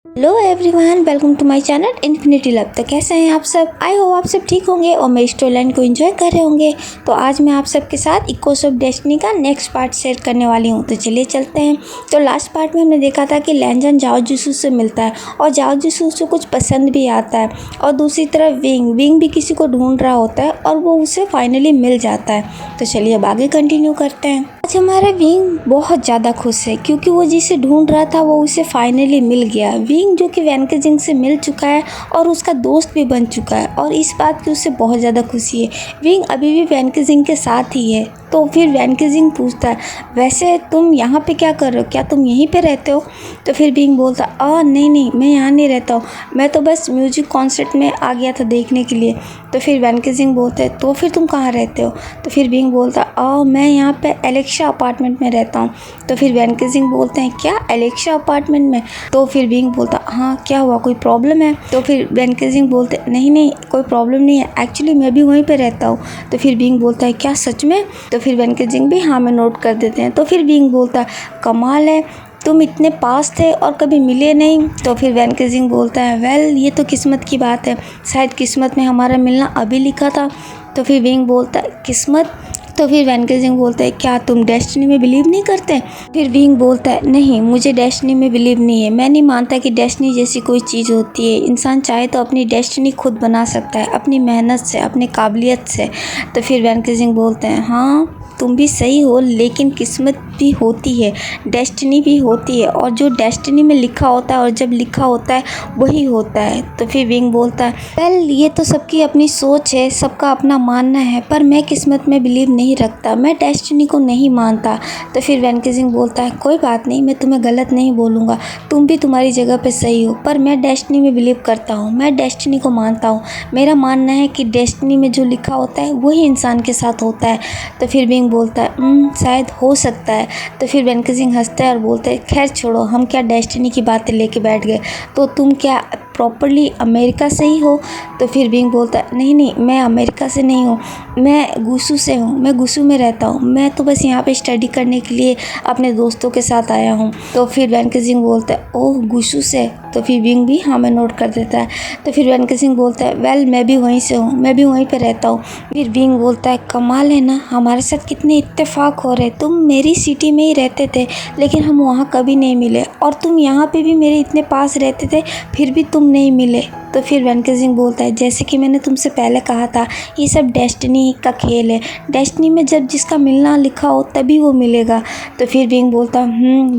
Hello everyone, welcome to my channel infinity love. तो कैसे हैं आप सब? आई होप आप सब ठीक होंगे और मेरी स्टोरी लाइन को एंजॉय कर रहे होंगे। तो आज मैं आप सबके साथ इकोस ऑफ डेस्टिनी का नेक्स्ट पार्ट शेयर करने वाली हूँ। तो चलिए चलते हैं। तो लास्ट पार्ट में हमने देखा था कि लैनजन जाओ जिसू से मिलता है और जाओ जिसू से कुछ पसंद भी आता है, और दूसरी तरफ विंग भी किसी को ढूंढ रहा होता है और वो उसे फाइनली मिल जाता है। तो चलिए अब आगे कंटिन्यू करते हैं। आज हमारा विंग बहुत ज़्यादा खुश है क्योंकि वो जिसे ढूंढ रहा था वो उसे फाइनली मिल गया। विंग जो कि वैनकेजिंग से मिल चुका है और उसका दोस्त भी बन चुका है, और इस बात की उसे बहुत ज़्यादा खुशी है। विंग अभी भी वैनकेजिंग के साथ ही है। तो फिर वैनकेजिंग पूछता है, वैसे तुम यहाँ पे क्या कर रहे हो? क्या तुम यहीं पे रहते हो? तो फिर विंग बोलता, नहीं, मैं यहाँ नहीं रहता हूँ, मैं तो बस म्यूजिक कॉन्सर्ट में आ गया था देखने के लिए। तो फिर वैनकेजिंग बोलते हैं, तो फिर तुम कहाँ रहते हो? तो फिर विंग बोलता, मैं यहाँ पे एलेक्सा अपार्टमेंट में रहता हूँ। तो फिर वैनकेजिंग बोलते हैं, क्या एलेक्सा अपार्टमेंट में? तो फिर विंग बोलता, हाँ क्या हुआ, कोई प्रॉब्लम है? तो फिर वैनकेजिंग बोलते, नहीं कोई प्रॉब्लम नहीं है, एक्चुअली मैं भी वहीं पे रहता हूँ। तो फिर विंग बोलता है, क्या सच में? तो फिर वैनकेजिंग भी हाँ में नोट कर देते हैं। तो फिर विंग बोलता, कमाल है, तुम इतने पास थे और कभी मिले नहीं। तो फिर वैनकेजिंग बोलता है, वेल ये तो किस्मत की बात है, शायद किस्मत में हमारा मिलना अभी लिखा था। तो फिर विंग बोलता है, किस्मत? तो फिर वैनकेजिंग बोलता है, क्या तुम डेस्टिनी में बिलीव नहीं करते? फिर विंग बोलता है, नहीं मुझे डेस्टिनी में बिलीव नहीं है, मैं नहीं मानता कि डेस्टिनी जैसी कोई चीज़ होती है। इंसान चाहे तो अपनी डेस्टिनी खुद बना सकता है, अपनी मेहनत से, अपनी काबिलियत से। तो फिर वैनकेजिंग बोलते हैं, हाँ तुम भी सही हो, लेकिन किस्मत भी होती है, डेस्टिनी भी होती है, और जो डेस्टिनी में लिखा होता है और जब लिखा होता है वही होता है। तो फिर विंग बोलता है, वेल ये तो सबकी अपनी सोच है, सबका अपना मानना है, पर मैं किस्मत में बिलीव नहीं रखता, मैं डेस्टिनी को नहीं मानता। तो फिर वैनकेजिंग बोलता है, कोई बात नहीं, मैं तुम्हें गलत नहीं बोलूँगा, तुम भी तुम्हारी जगह पे सही हो, पर मैं डेस्टिनी में बिलीव करता हूँ, मैं डेस्टिनी को मानता हूँ। मेरा मानना है कि डेस्टिनी में जो लिखा होता है वही इंसान के साथ होता है। तो फिर विंग बोलता है, शायद हो सकता है। तो फिर वैनकेजिंग हंसता है और बोलता है, खैर छोड़ो, हम क्या डेस्टिनी की बातें लेके बैठ गए, तो तुम क्या प्रॉपरली अमेरिका से ही हो? तो फिर विंग बोलता है, नहीं मैं अमेरिका से नहीं हूँ, मैं गुसू से हूँ, मैं गुसू में रहता हूँ, मैं तो बस यहाँ पे स्टडी करने के लिए अपने दोस्तों के साथ आया हूँ। तो फिर वैनकेजिंग बोलता है, ओह गुसू से? तो फिर विंग भी हाँ में नोट कर देता है। तो फिर वैनकेजिंग बोलता है, वेल मैं भी वहीं से हूँ, मैं भी वहीं पर रहता हूँ। फिर विंग बोलता है, कमाल है ना, हमारे साथ कितने इत्तेफाक हो रहे, तुम मेरी सिटी में ही रहते थे लेकिन हम वहाँ कभी नहीं मिले, और तुम यहाँ पे भी मेरे इतने पास रहते थे फिर भी तुम नहीं मिले। तो फिर वैनकेजिंग बोलता है, जैसे कि मैंने तुमसे पहले कहा था, ये सब डेस्टिनी का खेल है, डेस्टिनी में जब जिसका मिलना लिखा हो तभी वो मिलेगा। तो फिर विंग बोलता,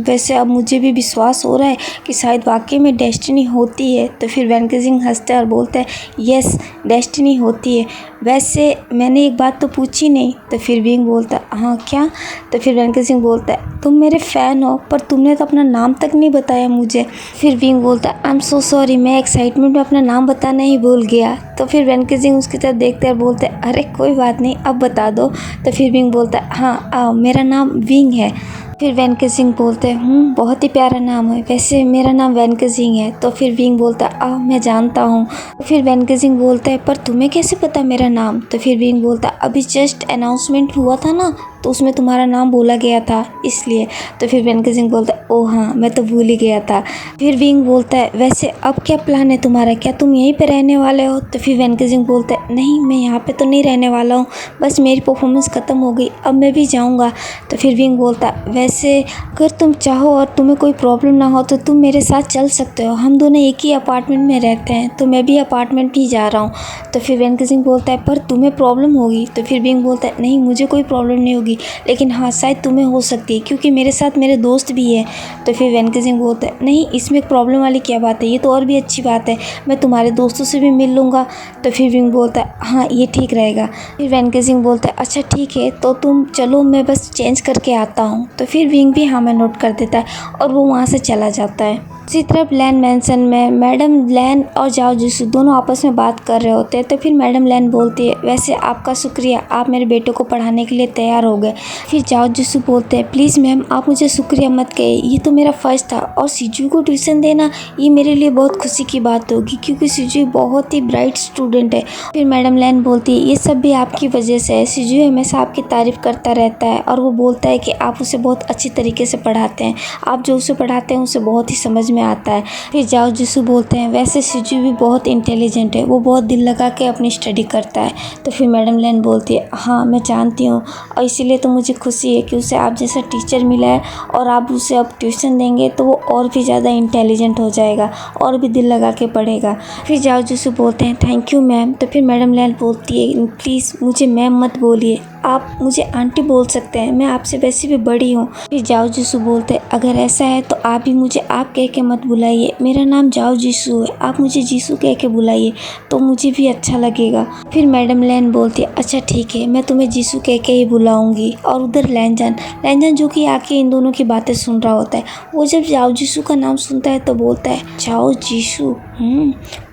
वैसे अब मुझे भी विश्वास हो रहा है कि शायद वाकई में डेस्टिनी होती है। तो फिर वैनकेजिंग हंसता है और बोलता है, यस डेस्टिनी होती है, वैसे मैंने एक बात तो पूछी नहीं। तो फिर विंग बोलता, हाँ क्या? तो फिर वैनकेजिंग बोलता है, तुम मेरे फ़ैन हो पर तुमने तो अपना नाम तक नहीं बताया मुझे। फिर विंग बोलता है, आई एम सो सॉरी, मैं एक्साइटमेंट में अपना नाम बताना ही भूल गया। तो फिर वैनकेजिंग उसकी तरफ देखते हैं और बोलते हैं, अरे कोई बात नहीं, अब बता दो। तो फिर विंग बोलता है, हाँ मेरा नाम विंग है। फिर वैनकेजिंग बोलते हैं, बहुत ही प्यारा नाम है, वैसे मेरा नाम वैनकेजिंग है। तो फिर विंग बोलता है, मैं जानता हूँ। तो फिर वैनकेजिंग बोलता है, पर तुम्हें कैसे पता मेरा नाम? तो फिर विंग बोलता है, अभी जस्ट अनाउंसमेंट हुआ था ना, तो उसमें तुम्हारा नाम बोला गया था इसलिए। तो फिर वैनकेजिंग बोलता है, ओह हाँ मैं तो भूल ही गया था। फिर विंग बोलता है, वैसे अब क्या प्लान है तुम्हारा, क्या तुम यहीं पे रहने वाले हो? तो फिर वैनकेजिंग बोलता है, नहीं मैं यहाँ पे तो नहीं रहने वाला हूँ, बस मेरी परफॉर्मेंस ख़त्म हो गई, अब मैं भी जाऊँगा। तो फिर विंग बोलता है, वैसे अगर तुम चाहो और तुम्हें कोई प्रॉब्लम ना हो तो तुम मेरे साथ चल सकते हो, हम दोनों एक ही अपार्टमेंट में रहते हैं, तो मैं भी अपार्टमेंट ही जा रहा हूँ। तो फिर वैनकेजिंग बोलता है, पर तुम्हें प्रॉब्लम होगी? तो फिर विंग बोलता है, नहीं मुझे कोई प्रॉब्लम नहीं होगी, लेकिन हाँ शायद तुम्हें हो सकती है क्योंकि मेरे साथ मेरे दोस्त भी है। तो फिर वैनकेजिंग बोलता है, नहीं इसमें प्रॉब्लम वाली क्या बात है, ये तो और भी अच्छी बात है, मैं तुम्हारे दोस्तों से भी मिल लूँगा। तो फिर विंग बोलता है, हाँ ये ठीक रहेगा। फिर वैनकेजिंग बोलता है, अच्छा ठीक है तो तुम चलो, मैं बस चेंज करके आता हूँ। तो फिर विंग भी हाँ में नोट कर देता है और वो वहाँ से चला जाता है। दूसरी तरफ लैन मैंसन में मैडम लैन और जाओ जिसू दोनों आपस में बात कर रहे होते हैं। तो फिर मैडम लैन बोलती है, वैसे आपका शुक्रिया, आप मेरे बेटे को पढ़ाने के लिए तैयार हो गए। फिर जाओ जिसू बोलते हैं, प्लीज़ मैम आप मुझे शुक्रिया मत कहिए, ये तो मेरा फ़र्ज़ था, और सिजू को ट्यूशन देना ये मेरे लिए बहुत खुशी की बात होगी क्योंकि सिजू बहुत ही ब्राइट स्टूडेंट है। फिर मैडम लैन बोलती है, ये सब भी आपकी वजह से है, सिजू हमेशा आपकी तारीफ़ करता रहता है और वो बोलता है कि आप उसे बहुत अच्छी तरीके से पढ़ाते हैं, आप जो उसे पढ़ाते हैं उसे बहुत ही समझ में में आता है। फिर जाओ जिसू बोलते हैं वैसे सिजू भी बहुत इंटेलिजेंट है, वो बहुत दिल लगा के अपनी स्टडी करता है। तो फिर मैडम लैन बोलती है हाँ मैं जानती हूँ, और इसीलिए तो मुझे खुशी है कि उसे आप जैसा टीचर मिला है, और आप उसे अब ट्यूशन देंगे तो वो और भी ज़्यादा इंटेलिजेंट हो जाएगा और भी दिल लगा के पढ़ेगा। फिर जाओ जिसू बोलते हैं थैंक यू मैम। तो फिर मैडम लैन बोलती है प्लीज़ मुझे मैम मत बोलिए, आप मुझे आंटी बोल सकते हैं, मैं आपसे वैसे भी बड़ी हूँ। फिर जाओ जिसू बोलते हैं अगर ऐसा है तो आप भी मुझे आप कह के मत बुलाइए, मेरा नाम जाओ जिसू है, आप मुझे जिसू कह के बुलाइए तो मुझे भी अच्छा लगेगा। फिर मैडम लैन बोलती है अच्छा ठीक है, मैं तुम्हें जिसू कह के ही बुलाऊंगी। और उधर लैनजान जो कि आके इन दोनों की बातें सुन रहा होता है, वो जब जाओ जिसू का नाम सुनता है तो बोलता है जाओ जिसू,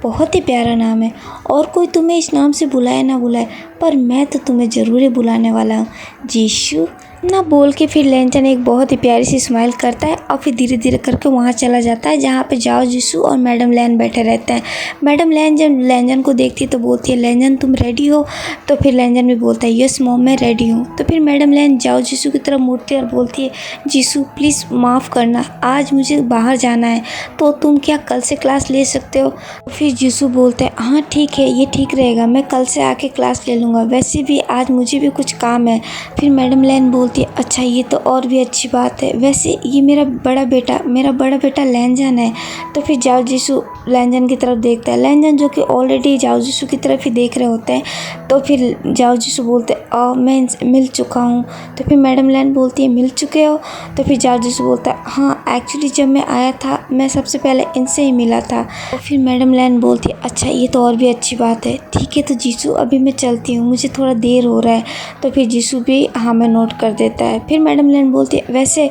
बहुत ही प्यारा नाम है, और कोई तुम्हें इस नाम से बुलाए ना बुलाए पर मैं तो तुम्हें ज़रूर ही बुलाने वाला हूँ जिसू ना बोल के। फिर लैनजान एक बहुत ही प्यारी सी स्माइल करता है और फिर धीरे धीरे करके वहाँ चला जाता है जहाँ पे जाओ जिसू और मैडम लैन बैठे रहते हैं। मैडम लैन जब लैनजान को देखती है तो बोलती है लैनजान तुम रेडी हो? तो फिर लैनजान भी बोलता है यस मॉम मैं रेडी हूँ। तो फिर मैडम लैन जाओ जिसू की तरफ मुड़ती है और बोलती है जिसू प्लीज़ माफ़ करना, आज मुझे बाहर जाना है तो तुम क्या कल से क्लास ले सकते हो? फिर जिसू बोलते हैं हाँ ठीक है, ये ठीक रहेगा, मैं कल से आके क्लास ले लूँगा, वैसे भी आज मुझे भी कुछ काम है। फिर मैडम लैन बोलती है अच्छा ये तो और भी अच्छी बात है, वैसे ये मेरा बड़ा बेटा लैनजान है। तो फिर जाओ जिसू लैनजान की तरफ देखता है, लैनजान जो कि ऑलरेडी जाओ जिसू की तरफ ही देख रहे होते हैं। तो फिर जाओ जिसू बोलते हैं मैं इनसे मिल चुका हूँ। तो फिर मैडम लैन बोलती है मिल चुके हो? तो फिर जाओ जिसू बोलता है हाँ एक्चुअली जब मैं आया था मैं सबसे पहले इनसे ही मिला था। तो फिर मैडम लैन बोलती है अच्छा ये तो और भी अच्छी बात है, ठीक है तो जिसू अभी मैं चलती हूँ, मुझे थोड़ा देर हो रहा है। तो फिर जिसू भी हाँ मैं नोट कर देता है। फिर मैडम लैन बोलती है वैसे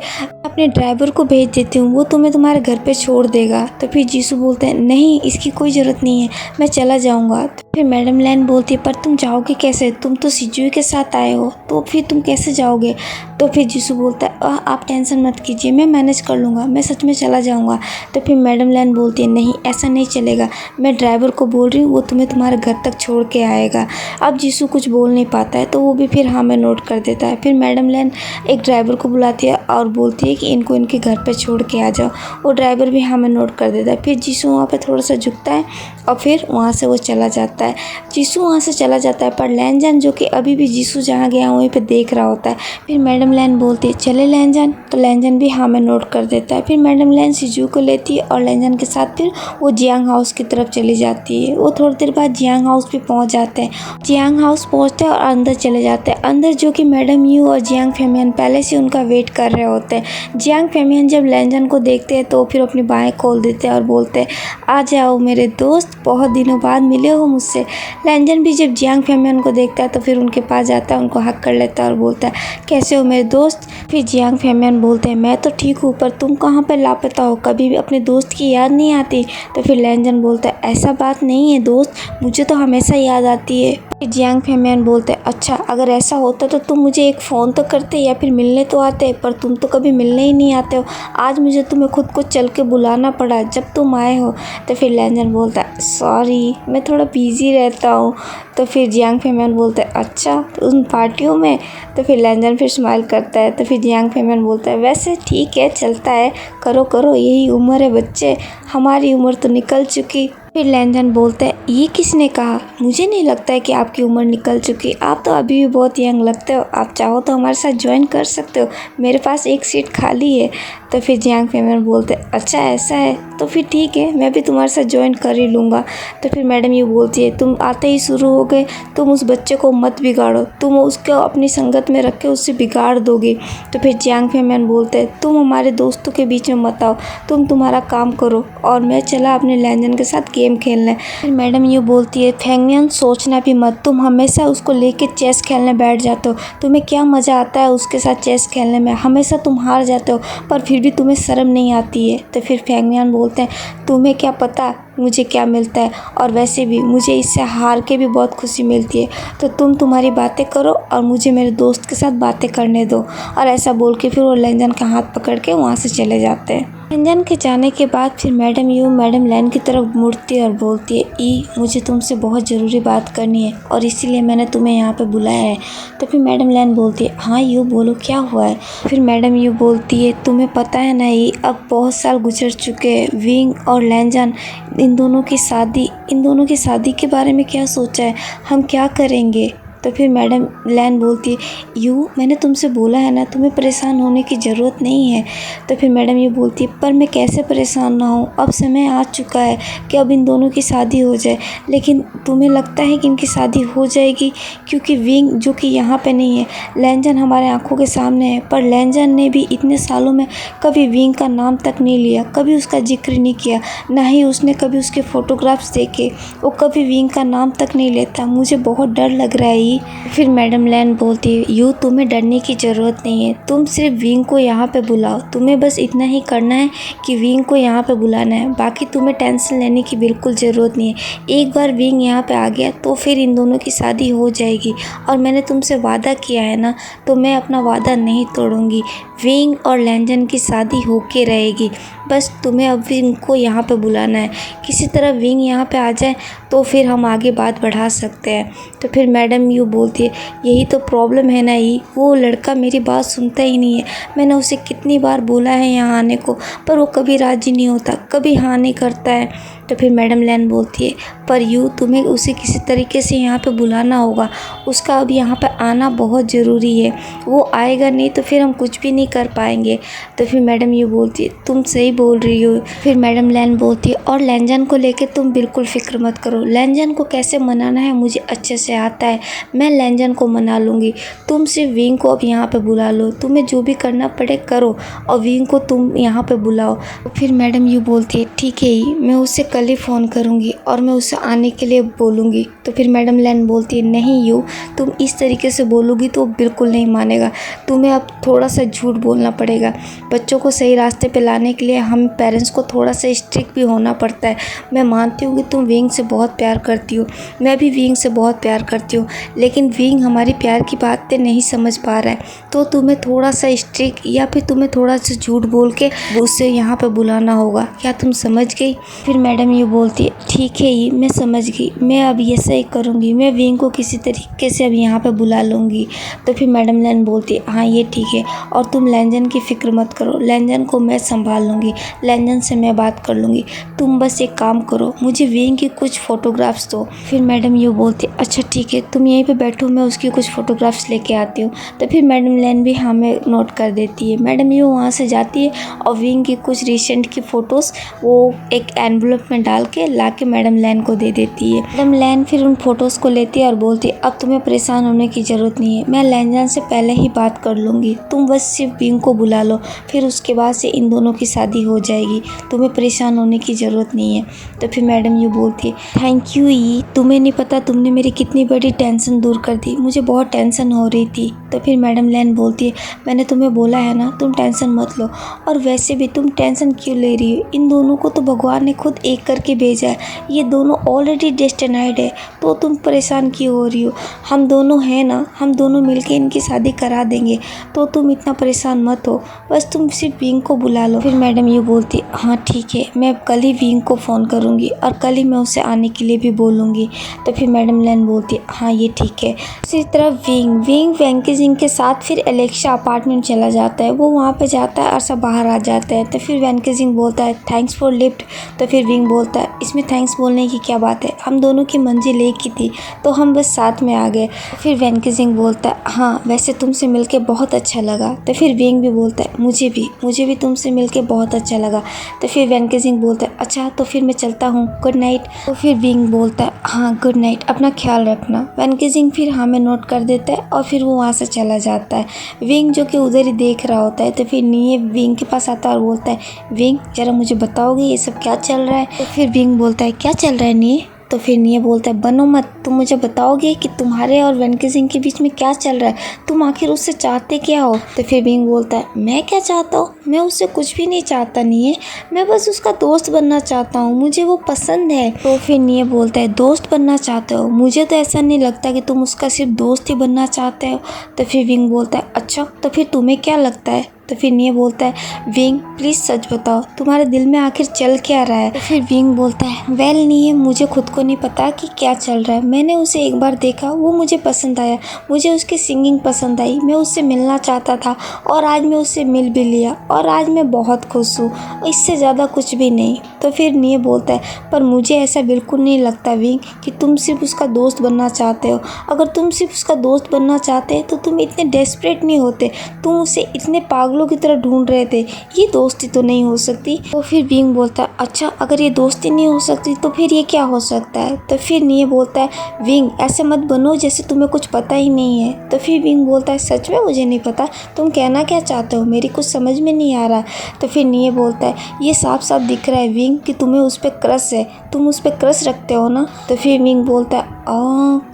अपने ड्राइवर को भेज देती हूँ, वो तुम्हें तुम्हारे घर पे छोड़ देगा। तो फिर जिसू बोलते हैं नहीं इसकी कोई ज़रूरत नहीं है, मैं चला जाऊँगा। तो फिर मैडम लैन बोलती है पर तुम जाओगे कैसे, तुम तो सिजू के साथ आए हो, तो फिर तुम कैसे जाओगे? तो फिर जिसू बोलता है आप टेंशन मत कीजिए, मैं मैनेज कर लूँगा, मैं सच में चला जाऊँगा। तो फिर मैडम लैन बोलती है नहीं ऐसा नहीं चलेगा, मैं ड्राइवर को बोल रही हूँ वो तुम्हें तुम्हारे घर तक छोड़ के आएगा। अब जिसू कुछ बोल नहीं पाता है तो वो भी फिर हाँ मैं नोट कर देता है। फिर मैडम लैन एक ड्राइवर को बुलाती है और बोलती है कि इनको इनके घर पे छोड़ के आ जाओ, वो ड्राइवर भी हाँ मैं नोट कर देता है। फिर जिसू वहाँ पे थोड़ा सा झुकता है और फिर वहाँ से वो चला जाता है। जिसू वहाँ से चला जाता है पर लैनजान जो कि अभी भी जिसू जहाँ गया वहीं पे देख रहा होता है। फिर मैडम लैन बोलती है चले लैनजान, तो लैनजान भी हाँ मैं नोट कर देता है। फिर मैडम लैन सिजू को लेती है और लैनजान के साथ फिर वो जियांग हाउस की तरफ चली जाती है। वो थोड़ी देर बाद जियांग हाउस भी पहुँच जाते हैं। जियांग हाउस पहुँचते हैं और अंदर चले जाते हैं। अंदर जो कि मैडम यू और जियांग फेमियन पहले से उनका वेट कर रहे होते हैं। जियांग फेमियन जब लैनजान को देखते हैं तो फिर अपनी बाहें खोल देते हैं और बोलते हैं आ जाओ मेरे दोस्त, बहुत दिनों बाद मिले हो मुझसे। लैनजान भी जब जियांग फेमियन को देखता है तो फिर उनके पास जाता है, उनको हक कर लेता है और बोलता है कैसे हो मेरे दोस्त? फिर जियांग फेमियन बोलते हैं मैं तो ठीक हूँ, पर तुम कहाँ पर लापता हो, कभी भी अपने दोस्त की याद नहीं आती? तो फिर लैनजान बोलता है ऐसा बात नहीं है दोस्त, मुझे तो हमेशा याद आती है। फिर जियांग फेमियन बोलते हैं अच्छा अगर ऐसा होता तो तुम मुझे एक फ़ोन तो करते या फिर मिलने तो आते, पर तुम तो कभी मिलने ही नहीं आते हो, आज मुझे तुम्हें खुद को चल के बुलाना पड़ा जब तुम आए हो। तो फिर लैनजान बोलता है सॉरी मैं थोड़ा बिजी रहता हूँ। तो फिर जियांग फेमियन बोलता है अच्छा तो उन पार्टियों में? तो फिर लैनजान फिर स्माइल करता है। तो फिर जियांग फेमियन बोलता है वैसे ठीक है चलता है, करो करो यही उम्र है बच्चे, हमारी उम्र तो निकल चुकी। फिर लैनजान बोलता है ये किसने कहा, मुझे नहीं लगता है कि आपकी उम्र निकल चुकी, आप तो अभी भी बहुत यंग लगते हो, आप चाहो तो हमारे साथ ज्वाइन कर सकते हो, मेरे पास एक सीट खाली है। तो फिर जियांग फेमियन बोलते हैं अच्छा ऐसा है तो फिर ठीक है मैं भी तुम्हारे साथ ज्वाइन कर ही लूँगा। तो फिर मैडम ये बोलती है तुम आते ही शुरू हो गए, तुम उस बच्चे को मत बिगाड़ो, तुम उसको अपनी संगत में रख के उससे बिगाड़ दोगे। तो फिर जियांग फेमियन बोलते हैं तुम हमारे दोस्तों के बीच में मत आओ, तुम तुम्हारा काम करो और मैं चला अपने लैनजान के साथ गेम खेलने। फिर मैडम ये बोलती है फेंगमियन सोचना भी मत, तुम हमेशा उसको लेके चेस खेलने बैठ जाते हो, तुम्हें क्या मज़ा आता है उसके साथ चेस खेलने में, हमेशा तुम हार जाते हो पर फिर भी तुम्हें शर्म नहीं आती है। तो फिर फेंगमियन बोलते हैं तुम्हें क्या पता मुझे क्या मिलता है, और वैसे भी मुझे इससे हार के भी बहुत खुशी मिलती है, तो तुम तुम्हारी बातें करो और मुझे मेरे दोस्त के साथ बातें करने दो। और ऐसा बोल के फिर वो लैनजान का हाथ पकड़ के वहाँ से चले जाते हैं। लैंजन के जाने के बाद फिर मैडम यू मैडम लैन की तरफ मुड़ती है और बोलती है, ई मुझे तुमसे बहुत ज़रूरी बात करनी है और इसीलिए मैंने तुम्हें यहाँ पे बुलाया है। तो फिर मैडम लैन बोलती है, हाँ यू बोलो क्या हुआ है। फिर मैडम यू बोलती है, तुम्हें पता है ना ई अब बहुत साल गुजर चुके हैं, विंग और लैंजन इन दोनों की शादी के बारे में क्या सोचा है, हम क्या करेंगे। तो फिर मैडम लैन बोलती है, यू मैंने तुमसे बोला है ना तुम्हें परेशान होने की ज़रूरत नहीं है। तो फिर मैडम ये बोलती है, पर मैं कैसे परेशान ना हूँ, अब समय आ चुका है कि अब इन दोनों की शादी हो जाए। लेकिन तुम्हें लगता है कि इनकी शादी हो जाएगी, क्योंकि विंग जो कि यहाँ पे नहीं है, लैंजन हमारे आंखों के सामने है, पर लैंजन ने भी इतने सालों में कभी विंग का नाम तक नहीं लिया, कभी उसका जिक्र नहीं किया, ना ही उसने कभी उसके फ़ोटोग्राफ्स देखे, वो कभी विंग का नाम तक नहीं लेता। मुझे बहुत डर लग रहा है। फिर मैडम लैन बोलती है, यू तुम्हें डरने की ज़रूरत नहीं है, तुम सिर्फ विंग को यहाँ पे बुलाओ, तुम्हें बस इतना ही करना है कि विंग को यहाँ पे बुलाना है, बाकी तुम्हें टेंशन लेने की बिल्कुल ज़रूरत नहीं है। एक बार विंग यहाँ पे आ गया तो फिर इन दोनों की शादी हो जाएगी और मैंने तुमसे वादा किया है ना, तो मैं अपना वादा नहीं तोड़ूंगी। विंग और लैंजन की शादी होके रहेगी, बस तुम्हें अब विंग को यहाँ पे बुलाना है। किसी तरह विंग यहाँ पे आ जाए तो फिर हम आगे बात बढ़ा सकते हैं। तो फिर मैडम यू बोलती है, यही तो प्रॉब्लम है ना, ही वो लड़का मेरी बात सुनता ही नहीं है। मैंने उसे कितनी बार बोला है यहाँ आने को, पर वो कभी राज़ी नहीं होता, कभी हाँ नहीं करता है। तो फिर मैडम लैन बोलती है, पर यू तुम्हें उसे किसी तरीके से यहाँ पे बुलाना होगा, उसका अब यहाँ पे आना बहुत ज़रूरी है, वो आएगा नहीं तो फिर हम कुछ भी नहीं कर पाएंगे। तो फिर मैडम यू बोलती है, तुम सही बोल रही हो। फिर मैडम लैन बोलती है, और लैंजन को लेके तुम बिल्कुल फ़िक्र मत करो, लैंजन को कैसे मनाना है मुझे अच्छे से आता है, मैं लैंजन को मना लूँगी। तुम सिर्फ विंग को अब यहाँ पे बुला लो, तुम्हें जो भी करना पड़े करो और विंग को तुम यहाँ पे बुलाओ। फिर मैडम यू बोलती है, ठीक है ही, मैं उससे कल ही फ़ोन करूँगी और मैं उससे आने के लिए बोलूँगी। तो फिर मैडम लैन बोलती है, नहीं यू तुम इस तरीके से बोलोगी तो बिल्कुल नहीं मानेगा, तुम्हें अब थोड़ा सा झूठ बोलना पड़ेगा। बच्चों को सही रास्ते पे लाने के लिए हम पेरेंट्स को थोड़ा सा स्ट्रिक्ट भी होना पड़ता है। मैं मानती हूँ कि तुम विंग से बहुत प्यार करती हो, मैं भी विंग से बहुत प्यार करती हूँ, लेकिन विंग हमारी प्यार की बातें नहीं समझ पा रहा है, तो तुम्हें थोड़ा सा स्ट्रिक्ट या फिर तुम्हें थोड़ा सा झूठ बोल के उससे यहाँ पे बुलाना होगा। क्या तुम समझ गई। फिर मैडम ये बोलती है, ठीक है ये मैं समझ गई, मैं अब ये सही करूँगी, मैं विंग को किसी तरीके से अब यहाँ पे बुला लूँगी। तो फिर मैडम लैन बोलती है, हाँ ये ठीक है, और तुम लैंजन की फ़िक्र मत करो, लैंजन को मैं संभाल लूँगी, लैंजन से मैं बात कर लूँगी, तुम बस एक काम करो, मुझे विंग की कुछ फ़ोटोग्राफ्स दो। फिर मैडम ये बोलती है, अच्छा ठीक है तुम यहीं पे बैठो, मैं उसकी कुछ फ़ोटोग्राफ्स लेके आती हूँ। तो फिर मैडम लैन भी हाँ में नोट कर देती है। मैडम ये वहाँ से जाती है और विंग की कुछ रिसेंट की फ़ोटोज़ वो एक एनवलप में डाल के ला के मैडम लैन को दे देती है। मैडम लैन फिर उन फ़ोटोज़ को लेती है और बोलती है, अब तुम्हें परेशान होने की ज़रूरत नहीं है, मैं लैंजन से पहले ही बात कर लूँगी, तुम बस सिर्फ विंग को बुला लो, फिर उसके बाद से इन दोनों की शादी हो जाएगी, तुम्हें परेशान होने की ज़रूरत नहीं है। तो फिर मैडम यू बोलती है, थैंक यू ई, तुम्हें नहीं पता तुमने मेरी कितनी बड़ी टेंशन दूर कर दी, मुझे बहुत टेंशन हो रही थी। तो फिर मैडम लैन बोलती है, मैंने तुम्हें बोला है ना तुम टेंशन मत लो, और वैसे भी तुम टेंशन क्यों ले रही हो, इन दोनों को तो भगवान ने खुद एक करके भेजा है, ये दोनों ऑलरेडी डेस्टिनाइड है, तो तुम परेशान क्यों हो रही हो, हम दोनों हैं ना, हम दोनों मिलके इनकी शादी करा देंगे, तो तुम इतना परेशान मत हो, बस तुम सिर्फ विंग को बुला लो। फिर मैडम ये बोलती, हाँ ठीक है, मैं कल ही विंग को फ़ोन करूँगी और कल ही मैं उसे आने के लिए भी बोलूँगी। तो फिर मैडम लैन बोलती, हाँ ये ठीक है। इसी तरह विंग वेंकी सिंह के साथ फिर एलेक्सा अपार्टमेंट चला जाता है, वो वहाँ पे जाता है और सब बाहर आ जाता है। तो फिर वेंकी सिंह बोलता है, थैंक्स फॉर लिफ्ट। तो फिर विंग बोलता है, इसमें थैंक्स बोलने की क्या बात है, हम दोनों की मंजिल एक ही थी, तो हम बस साथ में आ गए। फिर वेंकी सिंह बोलता है, हाँ वैसे तुमसे मिलके बहुत अच्छा लगा। तो फिर विंग भी बोलता है, मुझे भी तुमसे मिलके बहुत अच्छा लगा। तो फिर वेंकी सिंह बोलता है, अच्छा तो फिर मैं चलता हूँ, गुड नाइट। तो फिर विंग बोलता है, हाँ गुड नाइट, अपना ख्याल रखना। वेंकी सिंह फिर हाँ में नोट कर देता है और फिर वो वहाँ से चला जाता है। विंग जो कि उधर ही देख रहा होता है। तो फिर नीये विंग के पास आता है और बोलता है, विंग जरा मुझे बताओगे ये सब क्या चल रहा है। तो फिर विंग बोलता है, क्या चल रहा है नीये। तो फिर नीये बोलता है, बनो मत, तुम मुझे बताओगे कि तुम्हारे और वेंकी सिंह के बीच में क्या चल रहा है, तुम आखिर उससे चाहते क्या हो। तो फिर विंग बोलता है, मैं क्या चाहता हूँ, मैं उससे कुछ भी नहीं चाहता नीये, मैं बस उसका दोस्त बनना चाहता हूँ, मुझे वो पसंद है। तो फिर नीये बोलता है, दोस्त बनना चाहते हो, मुझे तो ऐसा नहीं लगता कि तुम उसका सिर्फ दोस्त ही बनना चाहते हो। तो फिर विंग बोलता है, अच्छा तो फिर तुम्हें क्या लगता है, तो फिर निये बोलता है विंग प्लीज़ सच बताओ तुम्हारे दिल में आखिर चल क्या रहा है। तो फिर विंग बोलता है वेल निये मुझे खुद को नहीं पता कि क्या चल रहा है। मैंने उसे एक बार देखा, वो मुझे पसंद आया, मुझे उसकी सिंगिंग पसंद आई, मैं उससे मिलना चाहता था और आज मैं उससे मिल भी लिया और आज मैं बहुत खुश हूँ, इससे ज़्यादा कुछ भी नहीं। तो फिर निये बोलता है पर मुझे ऐसा बिल्कुल नहीं लगता विंग कि तुम सिर्फ उसका दोस्त बनना चाहते हो। अगर तुम सिर्फ उसका दोस्त बनना चाहते तो तुम इतने डेस्परेट नहीं होते, तुम उसे इतने पागलों की तरह ढूंढ रहे थे। ये दोस्ती तो नहीं हो सकती। तो फिर विंग बोलता है अच्छा अगर ये दोस्ती नहीं हो सकती तो फिर ये क्या हो सकता है। तो फिर निये बोलता है विंग ऐसे मत बनो जैसे तुम्हें कुछ पता ही नहीं है। तो फिर विंग बोलता है सच में मुझे नहीं पता, तुम कहना क्या चाहते हो, मेरी कुछ समझ में नहीं आ रहा। तो फिर निये बोलता है ये साफ साफ दिख रहा है विंग कि तुम्हें उस पर क्रश है, तुम उस पर क्रश रखते हो ना। तो फिर विंग बोलता है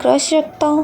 क्रश रखता हूँ,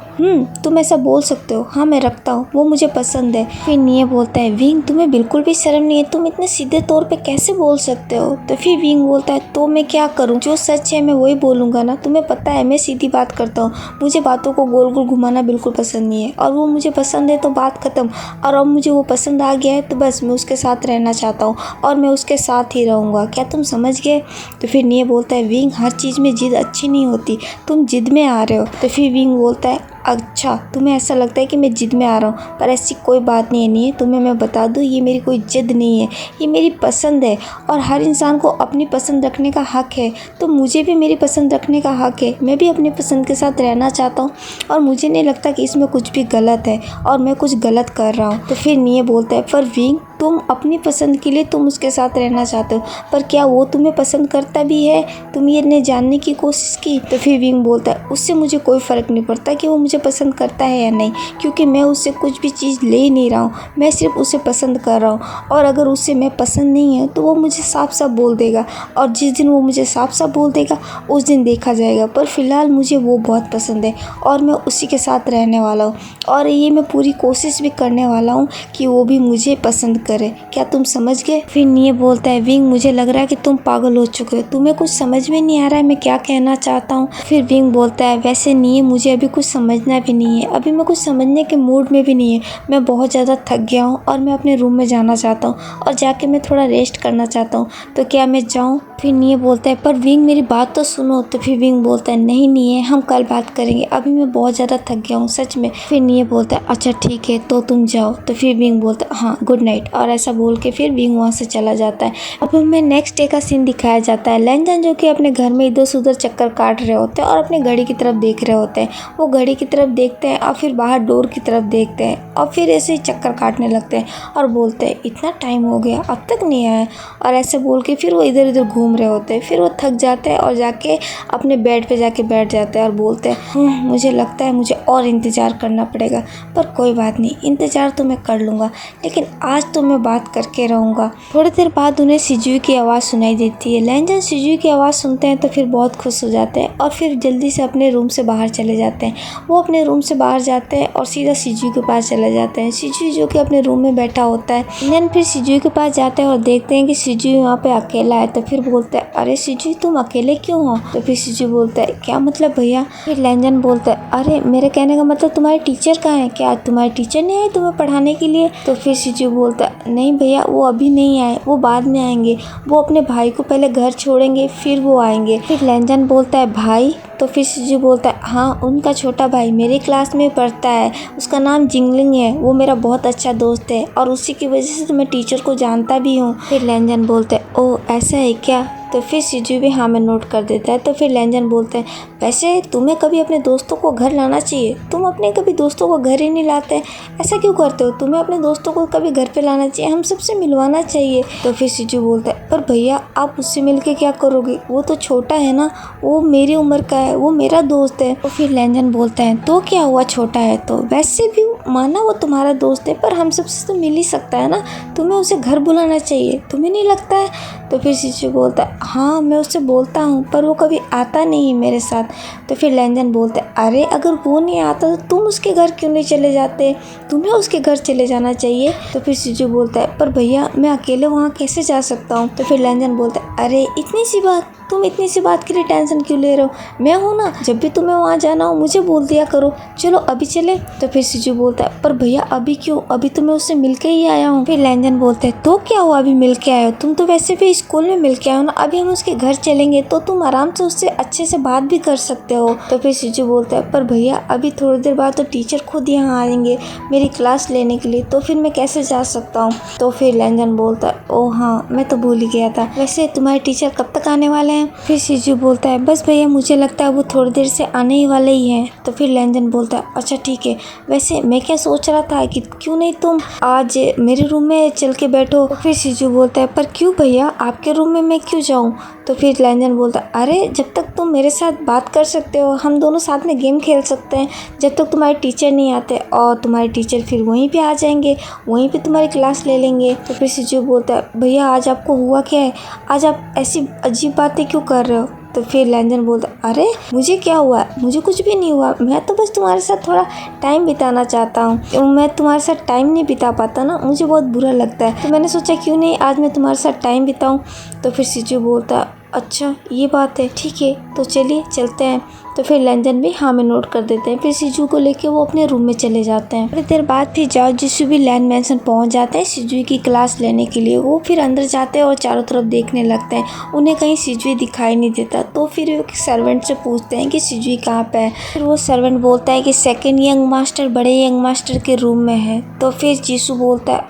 तुम ऐसा बोल सकते हो, हाँ मैं रखता हूँ, वो मुझे पसंद है। फिर निये बोलता है विंग तुम्हें बिल्कुल भी शर्म नहीं है, तुम इतने सीधे तौर पे कैसे बोल सकते हो। तो फिर विंग बोलता है तो मैं क्या करूँ, जो सच है मैं वही बोलूँगा ना, तुम्हें पता है मैं सीधी बात करता हूँ, मुझे बातों को गोल गोल घुमाना बिल्कुल पसंद नहीं है और वो मुझे पसंद है तो बात खत्म। और अब मुझे वो पसंद आ गया है तो बस मैं उसके साथ रहना चाहता हूँ और मैं उसके साथ ही रहूँगा, क्या तुम समझ गए। तो फिर निये बोलता है विंग हर चीज़ में जिद अच्छी नहीं होती, तुम जिद में आ रहे हो। तो फिर विंग बोलता है अच्छा तुम्हें ऐसा लगता है कि मैं जिद में आ रहा हूँ, पर ऐसी कोई बात नहीं है निये, तुम्हें मैं बता दूँ ये मेरी कोई जिद नहीं है, ये मेरी पसंद है और हर इंसान को अपनी पसंद रखने का हक है। तो मुझे भी मेरी पसंद रखने का हक है, मैं भी अपनी पसंद के साथ रहना चाहता हूँ और मुझे नहीं लगता कि इसमें कुछ भी गलत है और मैं कुछ गलत कर रहा हूँ। तो फिर निये बोलता है पर विंग तुम अपनी पसंद के लिए तुम उसके साथ रहना चाहते हो, पर क्या वो तुम्हें पसंद करता भी है, तुम ये जानने की कोशिश की। तो फिर विंग बोलता है उससे मुझे कोई फ़र्क नहीं पड़ता कि वो मुझे पसंद करता है या नहीं, क्योंकि मैं उससे कुछ भी चीज़ ले ही नहीं रहा हूँ, मैं सिर्फ उसे पसंद कर रहा हूँ और अगर उससे मैं पसंद नहीं है तो वो मुझे साफ साफ बोल देगा और जिस दिन वो मुझे साफ साफ बोल देगा उस दिन देखा जाएगा। पर फिलहाल मुझे वो बहुत पसंद है और मैं उसी के साथ रहने वाला हूँ और ये मैं पूरी कोशिश भी करने वाला हूँ कि वो भी मुझे पसंद करे, क्या तुम समझ गए। फिर निये बोलता है विंग मुझे लग रहा है कि तुम पागल हो चुके हो, तुम्हें कुछ समझ में नहीं आ रहा है मैं क्या कहना चाहता हूँ। फिर विंग बोलता है वैसे निये मुझे अभी कुछ समझना भी नहीं है, अभी मैं कुछ समझने के मूड में भी नहीं है, मैं बहुत ज़्यादा थक गया हूँ और मैं अपने रूम में जाना चाहता हूँ और जाके मैं थोड़ा रेस्ट करना चाहता हूँ, तो क्या मैं जाऊँ। फिर निये बोलता है पर विंग मेरी बात तो सुनो। तो फिर विंग बोलता है नहीं निये हम कल बात करेंगे, अभी मैं बहुत ज़्यादा थक गया हूँ सच में। फिर निये बोलता है अच्छा ठीक है तो तुम जाओ। तो फिर विंग बोलता है हाँ गुड नाइट और ऐसा बोल के फिर विंग वहाँ से चला जाता है। अब हमें नेक्स्ट डे का सीन दिखाया जाता है। लैंजन जो कि अपने घर में इधर उधर चक्कर काट रहे होते हैं और अपने घड़ी की तरफ देख रहे होते हैं। वो घड़ी की तरफ देखते हैं और फिर बाहर डोर की तरफ देखते हैं और फिर ऐसे ही चक्कर काटने लगते हैं और बोलते हैं इतना टाइम हो गया अब तक नहीं आया, और ऐसे बोल के फिर वो इधर उधर घूम रहे होते हैं। फिर वो थक जाते हैं और जाके अपने बेड पे जाके बैठ जाते हैं और बोलते हैं मुझे लगता है मुझे और इंतज़ार करना पड़ेगा, पर कोई बात नहीं इंतज़ार तो मैं कर लूँगा, लेकिन आज तो मैं बात करके रहूँगा। थोड़ी देर बाद उन्हें शिजुई की आवाज़ सुनाई देती है। लैंजन शिजुई की आवाज़ सुनते हैं तो फिर बहुत खुश हो जाते हैं और फिर जल्दी से अपने रूम से बाहर चले जाते हैं। वो अपने रूम से बाहर जाते हैं और सीधा शिजुई के पास चले जाते हैं। शिजुई जो कि अपने रूम में बैठा होता है। लैंजन फिर शिजुई के पास जाते हैं और देखते हैं कि शिजुई वहाँ पे अकेला है। तो फिर बोलते हैं अरे शिजुई तुम अकेले क्यों हो। तो फिर शिजुई बोलता है क्या मतलब भैया। फिर लैंजन बोलता है अरे मेरे कहने का मतलब तुम्हारे टीचर कहाँ है, क्या तुम्हारे टीचर नहीं आए तुम्हें पढ़ाने के लिए। तो फिर शिजुई बोलता है नहीं भैया वो अभी नहीं आए, वो बाद में आएंगे, वो अपने भाई को पहले घर छोड़ेंगे फिर वो आएंगे। फिर लैंजन बोलता है भाई। तो फिर शिजुई बोलता है हाँ उनका छोटा भाई मेरे क्लास में पढ़ता है, उसका नाम जिंगलिंग है, वो मेरा बहुत अच्छा दोस्त है और उसी की वजह से मैं टीचर को जानता भी हूँ। फिर लैंजन बोलता है ओ ऐसा है क्या। तो फिर शिजुई भी हाँ में नोट कर देता है। तो फिर लैंजन बोलते हैं वैसे तुम्हें कभी अपने दोस्तों को घर लाना चाहिए, तुम अपने कभी दोस्तों को घर ही नहीं लाते, ऐसा क्यों करते हो, तुम्हें अपने दोस्तों को कभी घर पे लाना चाहिए, हम सबसे मिलवाना चाहिए। तो फिर शिजुई बोलता है पर भैया आप उससे मिलके क्या करोगे, वो तो छोटा है ना, वो मेरी उम्र का है, वो मेरा दोस्त है। तो फिर लैंजन बोलता है तो क्या हुआ छोटा है तो, वैसे भी माना वो तुम्हारा दोस्त है पर हम सबसे तो मिल ही सकता है ना, तुम्हें उसे घर बुलाना चाहिए, तुम्हें नहीं लगता है। तो फिर शिजू बोलता है हाँ मैं उससे बोलता हूँ पर वो कभी आता नहीं मेरे साथ। तो फिर लैंजन बोलता है अरे अगर वो नहीं आता तो तुम उसके घर क्यों नहीं चले जाते, तुम्हें उसके घर चले जाना चाहिए। तो फिर शिजू बोलता है पर भैया मैं अकेले वहाँ कैसे जा सकता हूँ। तो फिर लैंजन बोलता है अरे इतनी सी बात, तुम इतनी सी बात के लिए टेंशन क्यों ले रहे हो, मैं हूँ ना, जब भी तुम्हें वहाँ जाना हो मुझे बोल दिया करो, चलो अभी चले। तो फिर शिजू बोलता है पर भैया अभी क्यों, अभी तो मैं उससे मिल के ही आया हूँ। फिर लैंजन बोलता है तो क्या हुआ अभी मिल के आए हो, तुम तो वैसे भी स्कूल में मिल के आए हो ना, अभी हम उसके घर चलेंगे तो तुम आराम से उससे अच्छे से बात भी कर सकते हो। तो फिर शिजू बोलता है पर भैया अभी थोड़ी देर बाद तो टीचर खुद यहाँ आएंगे मेरी क्लास लेने के लिए, तो फिर मैं कैसे जा सकता हूँ। तो फिर लैंजन बोलता है ओ हाँ मैं तो भूल ही गया था, वैसे तुम्हारे टीचर कब तक आने वाले हैं। फिर शिजू बोलता है बस भैया मुझे लगता है वो थोड़ी देर से आने ही वाले ही हैं। तो फिर लैंजन बोलता है अच्छा ठीक है, वैसे मैं क्या सोच रहा था कि क्यों नहीं तुम आज मेरे रूम में चल के बैठो। तो फिर शिजू बोलता है पर क्यों भैया आपके रूम में मैं क्यों जाऊँ। तो फिर लैंजन बोलता है अरे जब तक तुम मेरे साथ बात कर सकते हो हम दोनों साथ में गेम खेल सकते हैं, जब तक तुम्हारे टीचर नहीं आते, और तुम्हारे टीचर फिर वहीं पे आ जाएंगे, वहीं पे तुम्हारी क्लास ले लेंगे। तो फिर शिजू बोलता है भैया आज आपको हुआ क्या है, आज आप ऐसी अजीब बातें क्यों कर रहे हो। तो फिर लैंजन बोलता अरे मुझे क्या हुआ, मुझे कुछ भी नहीं हुआ, मैं तो बस तुम्हारे साथ थोड़ा टाइम बिताना चाहता हूँ, मैं तुम्हारे साथ टाइम नहीं बिता पाता ना, मुझे बहुत बुरा लगता है, तो मैंने सोचा क्यों नहीं आज मैं तुम्हारे साथ टाइम बिताऊँ। तो फिर शिजू बोलता अच्छा ये बात है, ठीक है तो चलिए चलते हैं। तो फिर लैंजन भी हाँ में नोट कर देते हैं, फिर शिजू को लेके वो अपने रूम में चले जाते हैं। थोड़ी देर बाद फिर जाओ जिसू भी लैंड मैंसन पहुंच जाते हैं शिजू की क्लास लेने के लिए। वो फिर अंदर जाते हैं और चारों तरफ देखने लगते हैं, उन्हें कहीं शिजू दिखाई नहीं देता। तो फिर वो सर्वेंट से पूछते हैं कि शिजू कहाँ पे है। फिर वो सर्वेंट बोलता है कि सेकेंड यंग मास्टर बड़े यंग मास्टर के रूम में है। तो फिर जिसू बोलता है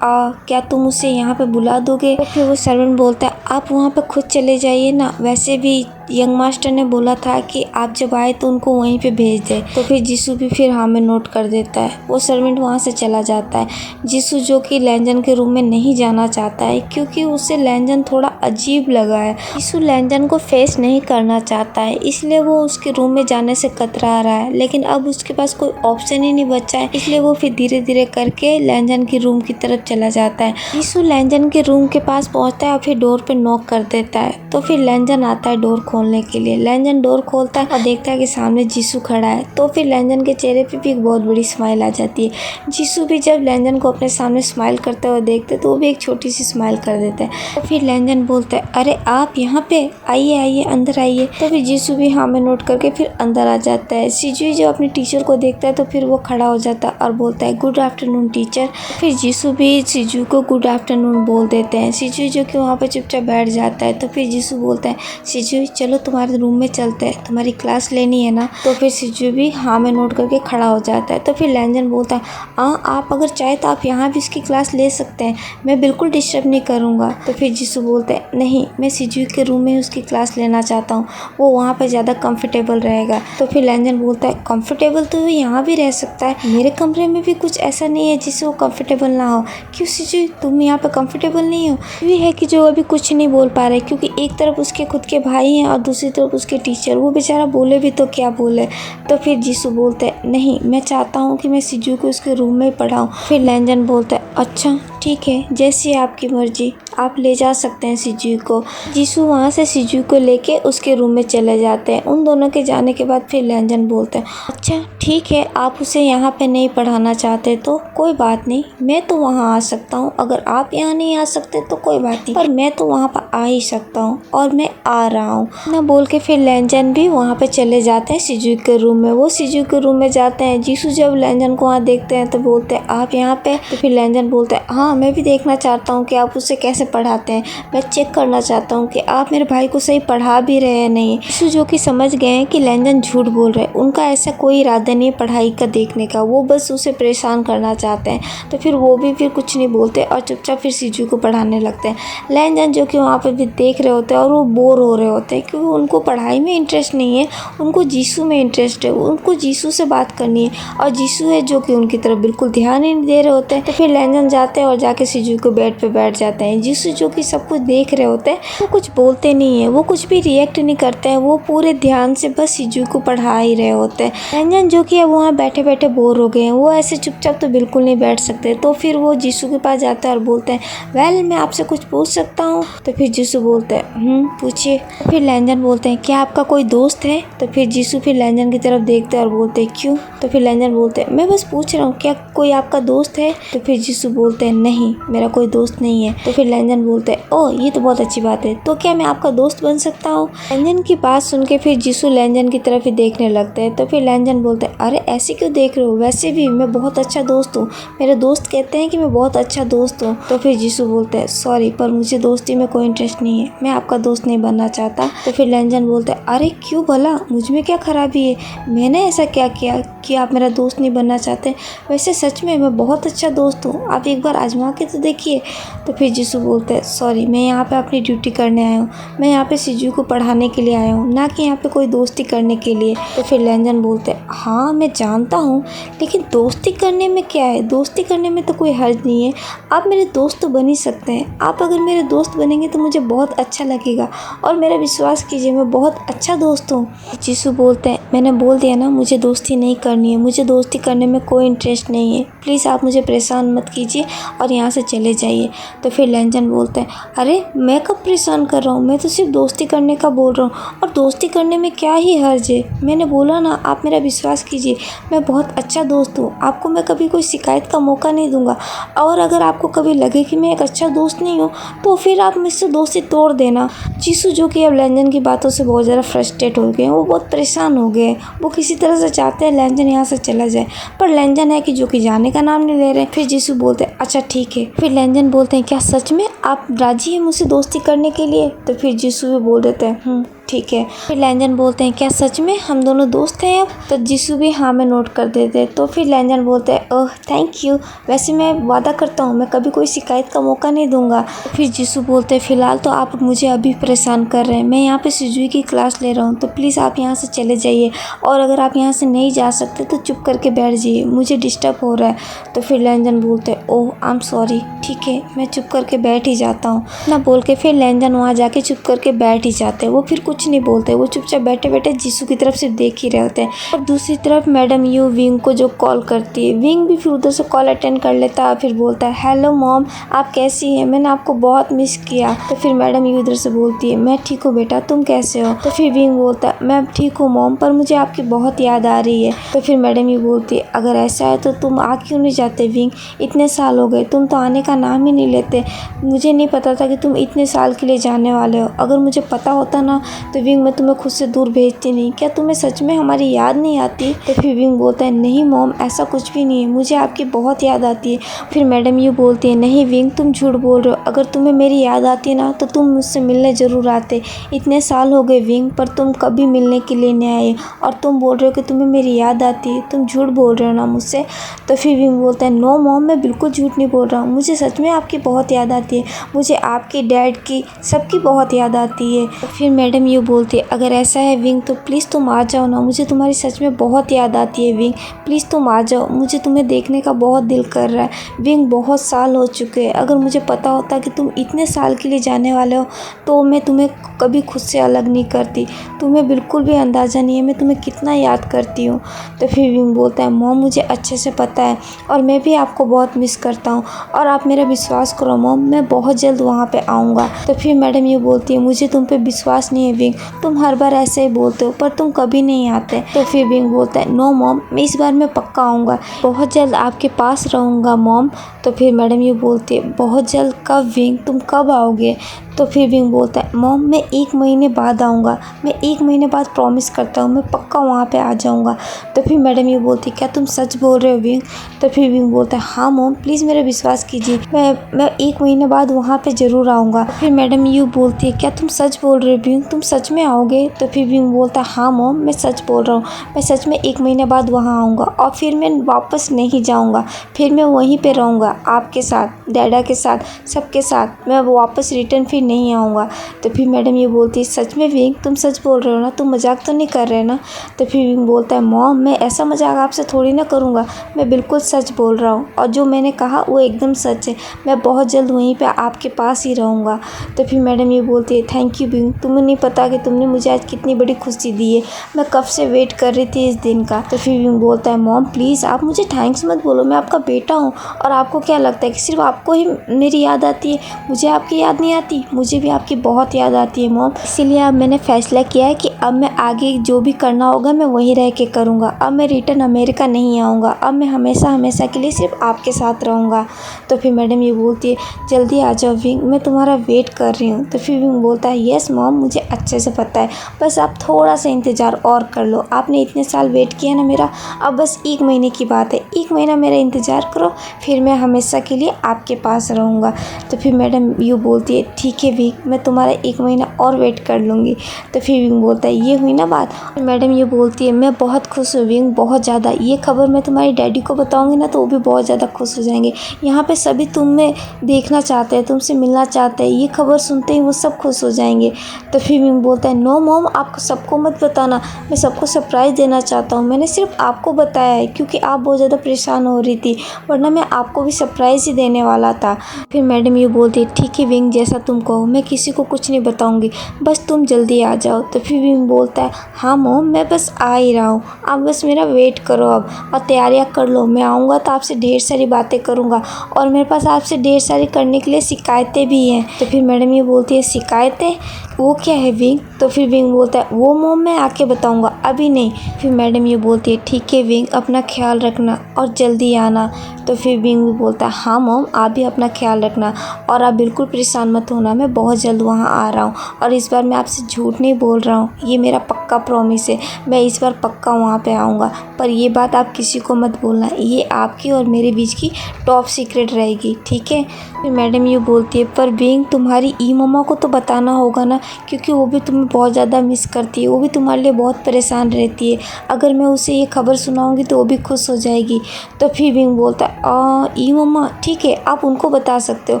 क्या तुम उसे यहाँ पे बुला दोगे। तो फिर वो सर्वेंट बोलता है आप वहाँ पे खुद चले जाइए ना, वैसे भी यंग मास्टर ने बोला था कि आप जब आए तो उनको वहीं पे भेज दे। तो फिर जिसू भी फिर हाँ में नोट कर देता है, वो सर्वेंट वहाँ से चला जाता है। जिसू जो कि लैंजन के रूम में नहीं जाना चाहता है क्योंकि उसे लैंजन थोड़ा अजीब लगा है। जिसू लैंजन को फेस नहीं करना चाहता है इसलिए वो उसके रूम में जाने से कतरा रहा है, लेकिन अब उसके पास कोई ऑप्शन ही नहीं बचा है, इसलिए वो फिर धीरे धीरे करके लैंजन की रूम की तरफ चला जाता है। जिसू लैंजन के रूम के पास पहुँचता है और फिर डोर पे नॉक कर देता है। तो फिर लैंजन आता है डोर खोलने के लिए। लैंजन डोर खोलता है और देखता है कि सामने जिसू खड़ा है। तो फिर लैंजन के चेहरे पे भी एक बहुत बड़ी स्माइल आ जाती है। जिसू भी जब लैंजन को अपने सामने स्माइल करते हुए देखते तो वो भी एक छोटी सी स्माइल कर देता है। तो फिर लैंजन बोलता है अरे आप यहाँ पे आइए आइए अंदर आइए। तो फिर जिसू भी हाँ में नोट करके फिर अंदर आ जाता है। शिजू जब अपने टीचर को देखता है तो फिर वो खड़ा हो जाता है और बोलता है गुड आफ्टरनून टीचर। फिर जिसू भी शिजू को गुड आफ्टरनून बोल देते हैं। शिजू जो कि वहाँ पे चुपचाप बैठ जाता है। तो फिर जिसू बोलता है शिजू चलो तुम्हारे रूम में चलते हैं, तुम्हारी क्लास लेनी है ना। तो फिर शिजू भी हाँ में नोट करके खड़ा हो जाता है। तो फिर लैंजन बोलता है हाँ आप अगर चाहे तो आप यहाँ भी उसकी क्लास ले सकते हैं, मैं बिल्कुल डिस्टर्ब नहीं करूँगा। तो फिर जिसू बोलता है नहीं मैं शिजू के रूम में उसकी क्लास लेना चाहता हूँ, वो वहाँ पर ज़्यादा कंफर्टेबल रहेगा। तो फिर लैंजन बोलता है कंफर्टेबल तो वो यहाँ भी रह सकता है, मेरे कमरे में भी कुछ ऐसा नहीं है जिससे वो कंफर्टेबल ना हो। क्यों शिजू तुम यहाँ पर कंफर्टेबल नहीं हो। ये है कि जो अभी कुछ नहीं बोल पा रहे क्योंकि एक तरफ उसके खुद के भाई हैं और दूसरी तरफ उसके टीचर, वो बेचारा बोले भी तो क्या बोले। तो फिर जिसू बोलता है नहीं मैं चाहता हूँ कि मैं शिजू को उसके रूम में ही पढ़ाऊँ। फिर लैंजन बोलता है अच्छा ठीक है जैसी आपकी मर्जी, आप ले जा सकते हैं शिजू को। जिसू वहाँ से शिजू को लेके उसके रूम में चले जाते हैं। उन दोनों के जाने के बाद फिर लैंजन बोलते हैं अच्छा ठीक है आप उसे यहाँ पे नहीं पढ़ाना चाहते तो कोई बात नहीं, मैं तो वहाँ आ सकता हूँ, अगर आप यहाँ नहीं आ सकते तो कोई बात नहीं, पर मैं तो वहाँ पर आ ही सकता हूँ और मैं आ रहा हूँ ना बोल के फिर लैंजन भी वहाँ पे चले जाते हैं शिजू के रूम में। वो शिजू के रूम में जाते हैं। जिसू जब लैंजन को वहाँ देखते हैं तो बोलते हैं आप यहाँ पे। तो फिर लैंजन बोलता है हाँ मैं भी देखना चाहता हूँ कि आप उसे कैसे पढ़ाते हैं, मैं चेक करना चाहता हूँ कि आप मेरे भाई को सही पढ़ा भी रहे हैं नहीं। जिसू जो कि समझ गए हैं कि लैंजन झूठ बोल रहे हैं, उनका ऐसा कोई इरादा नहीं पढ़ाई का देखने का, वो बस उसे परेशान करना चाहते हैं। तो फिर वो भी फिर कुछ नहीं बोलते और चुपचाप फिर शिजू को पढ़ाने लगते हैं। लैंजन जो कि वहाँ पर भी देख रहे होते हैं और वो बोर हो रहे होते हैं क्योंकि उनको पढ़ाई में इंटरेस्ट नहीं है, उनको जीसू में इंटरेस्ट है। उनको जीसू से बात करनी है और जीसू है जो कि उनकी तरफ बिल्कुल ध्यान ही नहीं दे रहे होते हैं। तो फिर लैंजन जाते हैं और जाके शिजुई को बेड पे बैठ जाते हैं। जीसू जो कि सब कुछ देख रहे होते हैं, वो कुछ बोलते नहीं है, वो कुछ भी रिएक्ट नहीं करते हैं, वो पूरे ध्यान से बस शिजुई को पढ़ा ही रहे होते हैं। लैंजन जो कि अब वहाँ बैठे बैठे बोर हो गए हैं, वो ऐसे चुपचाप तो बिल्कुल नहीं बैठ सकते। तो फिर वो जीसू के पास जाते हैं और बोलते हैं, वेल मैं आपसे कुछ पूछ सकता हूँ? तो फिर जीसू बोलते हैं पूछिए। फिर लैंजन बोलते हैं, क्या आपका कोई दोस्त है? तो फिर जीसू फिर लैंजन की तरफ देखते हैं और बोलते हैं, क्यों? तो फिर लैंजन बोलते हैं, मैं बस पूछ रहा हूँ, क्या कोई आपका दोस्त है? तो फिर जीसू बोलते हैं, नहीं मेरा कोई दोस्त नहीं है। तो फिर लैंजन बोलते हैं, ओह ये तो बहुत अच्छी बात है, तो क्या मैं आपका दोस्त बन सकता हूँ? लैंजन की बात सुन के फिर जीसू लैंजन की तरफ ही देखने लगते हैं। तो फिर लैंजन बोलते हैं, अरे ऐसे क्यों देख रहे हो, वैसे भी मैं बहुत अच्छा दोस्त हूँ, मेरे दोस्त कहते हैं कि मैं बहुत अच्छा दोस्त हूँ। तो फिर जीसू बोलते हैं, सॉरी पर मुझे दोस्ती में कोई इंटरेस्ट नहीं है, मैं आपका दोस्त नहीं बनना चाहता। तो फिर लैंजन बोलते हैं, अरे क्यों भला, मुझ में क्या खराबी है, मैंने ऐसा क्या किया कि आप मेरा दोस्त नहीं बनना चाहते? वैसे सच में मैं बहुत अच्छा दोस्त हूँ, आप एक बार आजमा के तो देखिए। तो फिर जीसू बोलते हैं, सॉरी मैं यहाँ पे अपनी ड्यूटी करने आया हूँ, मैं यहाँ पे शिजुई को पढ़ाने के लिए आया हूँ, ना कि यहाँ पे कोई दोस्ती करने के लिए। तो फिर लैंजन बोलते हैं, हाँ मैं जानता हूँ, लेकिन दोस्ती करने में क्या है, दोस्ती करने में तो कोई हर्ज नहीं है, आप मेरे दोस्त तो बन ही सकते हैं। आप अगर मेरे दोस्त बनेंगे तो मुझे बहुत अच्छा लगेगा और मेरा विश्वास कीजिए मैं बहुत अच्छा दोस्त हूँ। जीसू बोलते हैं, मैंने बोल दिया ना मुझे दोस्ती नहीं करनी है, मुझे दोस्ती करने में कोई इंटरेस्ट नहीं है, प्लीज़ आप मुझे परेशान मत कीजिए और यहाँ से चले जाइए। तो फिर लैंजन बोलते हैं, अरे मैं कब परेशान कर रहा हूँ, मैं तो सिर्फ दोस्ती करने का बोल रहा हूँ और दोस्ती करने में क्या ही हर्ज है, मैंने बोला ना आप मेरा विश्वास कीजिए मैं बहुत अच्छा दोस्त हूँ, आपको मैं कभी कोई शिकायत का मौका नहीं दूंगा और अगर आपको कभी लगे कि मैं एक अच्छा दोस्त नहीं हूँ तो फिर आप मुझसे दोस्ती तोड़ देना। जीसू जो कि अब लैंजन की बातों से बहुत ज़्यादा फ्रस्ट्रेट हो गए हैं, वो बहुत परेशान हो गए हैं, वो किसी तरह से चाहते हैं लैंजन यहाँ से चला जाए, पर लैंजन है कि जो कि जाने का नाम नहीं ले रहे। फिर जीसू बोलते हैं, अच्छा ठीक है। फिर लैंजन बोलते हैं, क्या सच में आप राजी हैं मुझसे दोस्ती करने के लिए? तो फिर जीसू भी बोल देते हैं ठीक है। फिर लैंजन बोलते हैं, क्या सच में हम दोनों दोस्त हैं अब? तो जीसू भी हाँ में नोट कर देते हैं। तो फिर लैंजन बोलते हैं, ओह थैंक यू, वैसे मैं वादा करता हूँ मैं कभी कोई शिकायत का मौका नहीं दूंगा। फिर जीसू बोलते हैं, फिलहाल तो आप मुझे अभी परेशान कर रहे हैं, मैं यहाँ पे शिजुई की क्लास ले रहा हूँ, तो प्लीज़ आप यहाँ से चले जाइए और अगर आप यहाँ से नहीं जा सकते तो चुप करके बैठ जाइए, मुझे डिस्टर्ब हो रहा है। तो फिर लैंजन बोलते हैं, ओह आई एम सॉरी, ठीक है मैं चुप करके बैठ ही जाता हूँ ना बोल के फिर लैंजन वहाँ जाके चुप करके बैठ ही जाते हैं। वो फिर कुछ नहीं बोलते, वो चुपचाप बैठे बैठे जीसू की तरफ से देख ही रहे होते हैं। और दूसरी तरफ मैडम यू विंग को जो कॉल करती है, विंग भी फिर उधर से कॉल अटेंड कर लेता है, फिर बोलता है, हेलो मॉम आप कैसी हैं, मैंने आपको बहुत मिस किया। तो फिर मैडम यू इधर से बोलती है, मैं ठीक हूँ बेटा तुम कैसे हो? तो फिर विंग बोलता है, मैं ठीक हूँ मॉम, पर मुझे आपकी बहुत याद आ रही है। तो फिर मैडम यू बोलती है, अगर ऐसा है तो तुम आ क्यों नहीं जाते विंग, इतने साल हो गए तुम तो आने का नाम ही नहीं लेते, मुझे नहीं पता था कि तुम इतने साल के लिए जाने वाले हो, अगर मुझे पता होता ना तो विंग मैं तुम्हें खुद से दूर भेजती नहीं, क्या तुम्हें सच में हमारी याद नहीं आती? तो फिर विंग बोलता है, नहीं मॉम ऐसा कुछ भी नहीं है, मुझे आपकी बहुत याद आती है। फिर मैडम यू बोलती है, नहीं विंग तुम झूठ बोल रहे हो, अगर तुम्हें मेरी याद आती ना तो तुम मुझसे मिलने ज़रूर आते, इतने साल हो गए विंग पर तुम कभी मिलने के लिए नहीं आए और तुम बोल रहे हो कि तुम्हें मेरी याद आती है, तुम झूठ बोल रहे हो ना मुझसे? तो फिर विंग बोलता है, नो मॉम मैं बिल्कुल झूठ नहीं बोल रहा हूँ, मुझे सच में आपकी बहुत याद आती है, मुझे आपकी डैड की सबकी बहुत याद आती है। फिर मैडम यू बोलती है, अगर ऐसा है विंग तो प्लीज़ तुम आ जाओ ना, मुझे तुम्हारी सच में बहुत याद आती है विंग, प्लीज़ तुम आ जाओ, मुझे तुम्हें देखने का बहुत दिल कर रहा है विंग, बहुत साल हो चुके हैं, अगर मुझे पता होता कि तुम इतने साल के लिए जाने वाले हो तो मैं तुम्हें कभी खुद से अलग नहीं करती, तुम्हें बिल्कुल भी अंदाज़ा नहीं है मैं तुम्हें कितना याद करती हूँ। तो फिर विंग बोलता है, मॉम मुझे अच्छे से पता है और मैं भी आपको बहुत मिस करता हूँ और आप मेरा विश्वास करो मॉम मैं बहुत जल्द वहाँ पे आऊँगा। तो फिर मैडम ये बोलती है, मुझे तुम पे विश्वास नहीं है विंग, तुम हर बार ऐसे ही बोलते हो पर तुम कभी नहीं आते। तो फिर विंग बोलता है, नो मॉम मैं इस बार मैं पक्का आऊँगा, बहुत जल्द आपके पास रहूँगा मॉम। तो फिर मैडम ये बोलती है, बहुत जल्द कब विंग, तुम कब आओगे? तो फिर विंग बोलता है, मॉम मैं 1 महीने बाद आऊँगा, मैं 1 महीने बाद प्रॉमिस करता हूँ मैं पक्का वहाँ पे आ जाऊँगा। तो फिर मैडम ये बोलती है, क्या तुम सच बोल रहे हो विंग? तो फिर विंग बोलता है, हाँ मॉम प्लीज़ मेरा विश्वास कीजिए, मैं 1 महीने बाद वहाँ पे ज़रूर आऊँगा। फिर मैडम यू बोलती है, क्या तुम सच बोल रहे हो विंग, तुम सच में आओगे? तो फिर विंग बोलता है, हाँ मॉम मैं सच बोल रहा हूँ, मैं सच में 1 महीने बाद वहाँ आऊँगा और फिर मैं वापस नहीं जाऊँगा, फिर मैं वहीं पर रहूँगा आपके साथ, डैडा के साथ, सबके साथ, मैं वापस रिटर्न फिर नहीं आऊँगा। तो फिर मैडम ये बोलती है सच में विंग तुम सच बोल रहे हो ना, तुम मजाक तो नहीं कर रहे ना। तो फिर विंग बोलता है मॉम मैं ऐसा मजाक आपसे थोड़ी ना करूँगा, मैं बिल्कुल सच बोल रहा हूँ और जो मैंने कहा वो एकदम सच है, मैं बहुत जल्द वहीं पे आपके पास ही रहूँगा। तो फिर मैडम ये बोलती है थैंक यू विंग, तुम्हें नहीं पता कि तुमने मुझे आज कितनी बड़ी खुशी दी है, मैं कब से वेट कर रही थी इस दिन का। तो फिर विंग बोलता है मॉम प्लीज़ आप मुझे थैंक्स मत बोलो, मैं आपका बेटा हूँ और आपको क्या लगता है कि सिर्फ आपको ही मेरी याद आती है, मुझे आपकी याद नहीं आती, मुझे भी आपकी बहुत याद आती है मॉम। इसीलिए अब मैंने फैसला किया है कि अब मैं आगे जो भी करना होगा मैं वहीं रह के करूँगा, अब मैं रिटर्न अमेरिका नहीं आऊँगा, अब मैं हमेशा हमेशा के लिए सिर्फ आपके साथ रहूँगा। तो फिर मैडम ये बोलती है जल्दी आ जाओ विंग, मैं तुम्हारा वेट कर रही हूँ। तो फिर विंग बोलता है यस मॉम मुझे अच्छे से पता है, बस आप थोड़ा सा इंतज़ार और कर लो, आपने इतने साल वेट किया ना मेरा, अब बस 1 महीने की बात है, 1 महीना मेरा इंतज़ार करो फिर मैं हमेशा के लिए आपके पास रहूँगा। तो फिर मैडम यू बोलती है ठीक है विंग, मैं तुम्हारा 1 महीना और वेट कर लूँगी। तो फिर विंग बोलता है ये हुई ना बात। और मैडम ये बोलती है मैं बहुत खुश हूँ विंग, बहुत ज़्यादा, ये खबर मैं तुम्हारी डैडी को बताऊँगी ना तो वो भी बहुत ज़्यादा खुश हो जाएंगे, यहाँ पे सभी तुम्हें देखना चाहते हैं, तुमसे मिलना चाहते हैं, ये खबर सुनते ही वो सब खुश हो जाएंगे। तो फिर विंग बोलता है नो मॉम आप सबको मत बताना, मैं सबको सरप्राइज़ देना चाहता हूँ, मैंने सिर्फ आपको बताया है क्योंकि आप बहुत ज़्यादा परेशान हो रही थी, वरना मैं आपको भी सरप्राइज़ ही देने वाला था। फिर मैडम ये बोलती है ठीक है विंग जैसा तुम कहो, मैं किसी को कुछ नहीं बताऊँगी, बस तुम जल्दी आ जाओ। तो फिर विंग बोलता है हाँ मॉम मैं बस आ ही रहा हूँ, आप बस मेरा वेट करो अब और तैयारियाँ कर लो, मैं आऊँगा तो आपसे ढेर सारी बातें करूँगा और मेरे पास आपसे ढेर सारी करने के लिए शिकायतें भी हैं। तो फिर मैडम ये बोलती है शिकायतें, वो क्या है विंग। तो फिर विंग बोलता है वो मॉम मैं आके बताऊँगा अभी नहीं। फिर मैडम ये बोलती है ठीक है विंग अपना ख्याल रखना और जल्दी आना। तो फिर विंग भी बोलता है हाँ मॉम आप भी अपना ख्याल रखना और आप बिल्कुल परेशान मत होना, मैं बहुत जल्द वहाँ आ रहा हूँ और इस बार मैं आपसे झूठ नहीं बोल रहा हूँ, ये मेरा पक्का प्रॉमिस है, मैं इस बार पक्का वहाँ पे आऊँगा, पर ये बात आप किसी को मत बोलना, ये आपकी और मेरे बीच की टॉप सीक्रेट रहेगी ठीक है। फिर मैडम ये बोलती है पर विंग तुम्हारी ई मम्मा को तो बताना होगा ना, क्योंकि वो भी तुम्हें बहुत ज़्यादा मिस करती है, वो भी तुम्हारे लिए बहुत परेशान रहती है, अगर मैं उसे ये खबर सुनाऊंगी तो वो भी खुश हो जाएगी। तो फिर विंग बोलता है ई मम्मा ठीक है आप उनको बता सकते हो,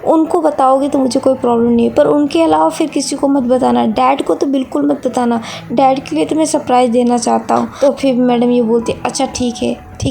उनको बताओगे तो मुझे कोई प्रॉब्लम नहीं है, पर उनके अलावा फिर किसी को मत बताना, डैड को तो बिल्कुल मत बताना, डैड के लिए तो मैं सरप्राइज़ देना चाहता हूँ। तो फिर मैडम ये बोलती है अच्छा ठीक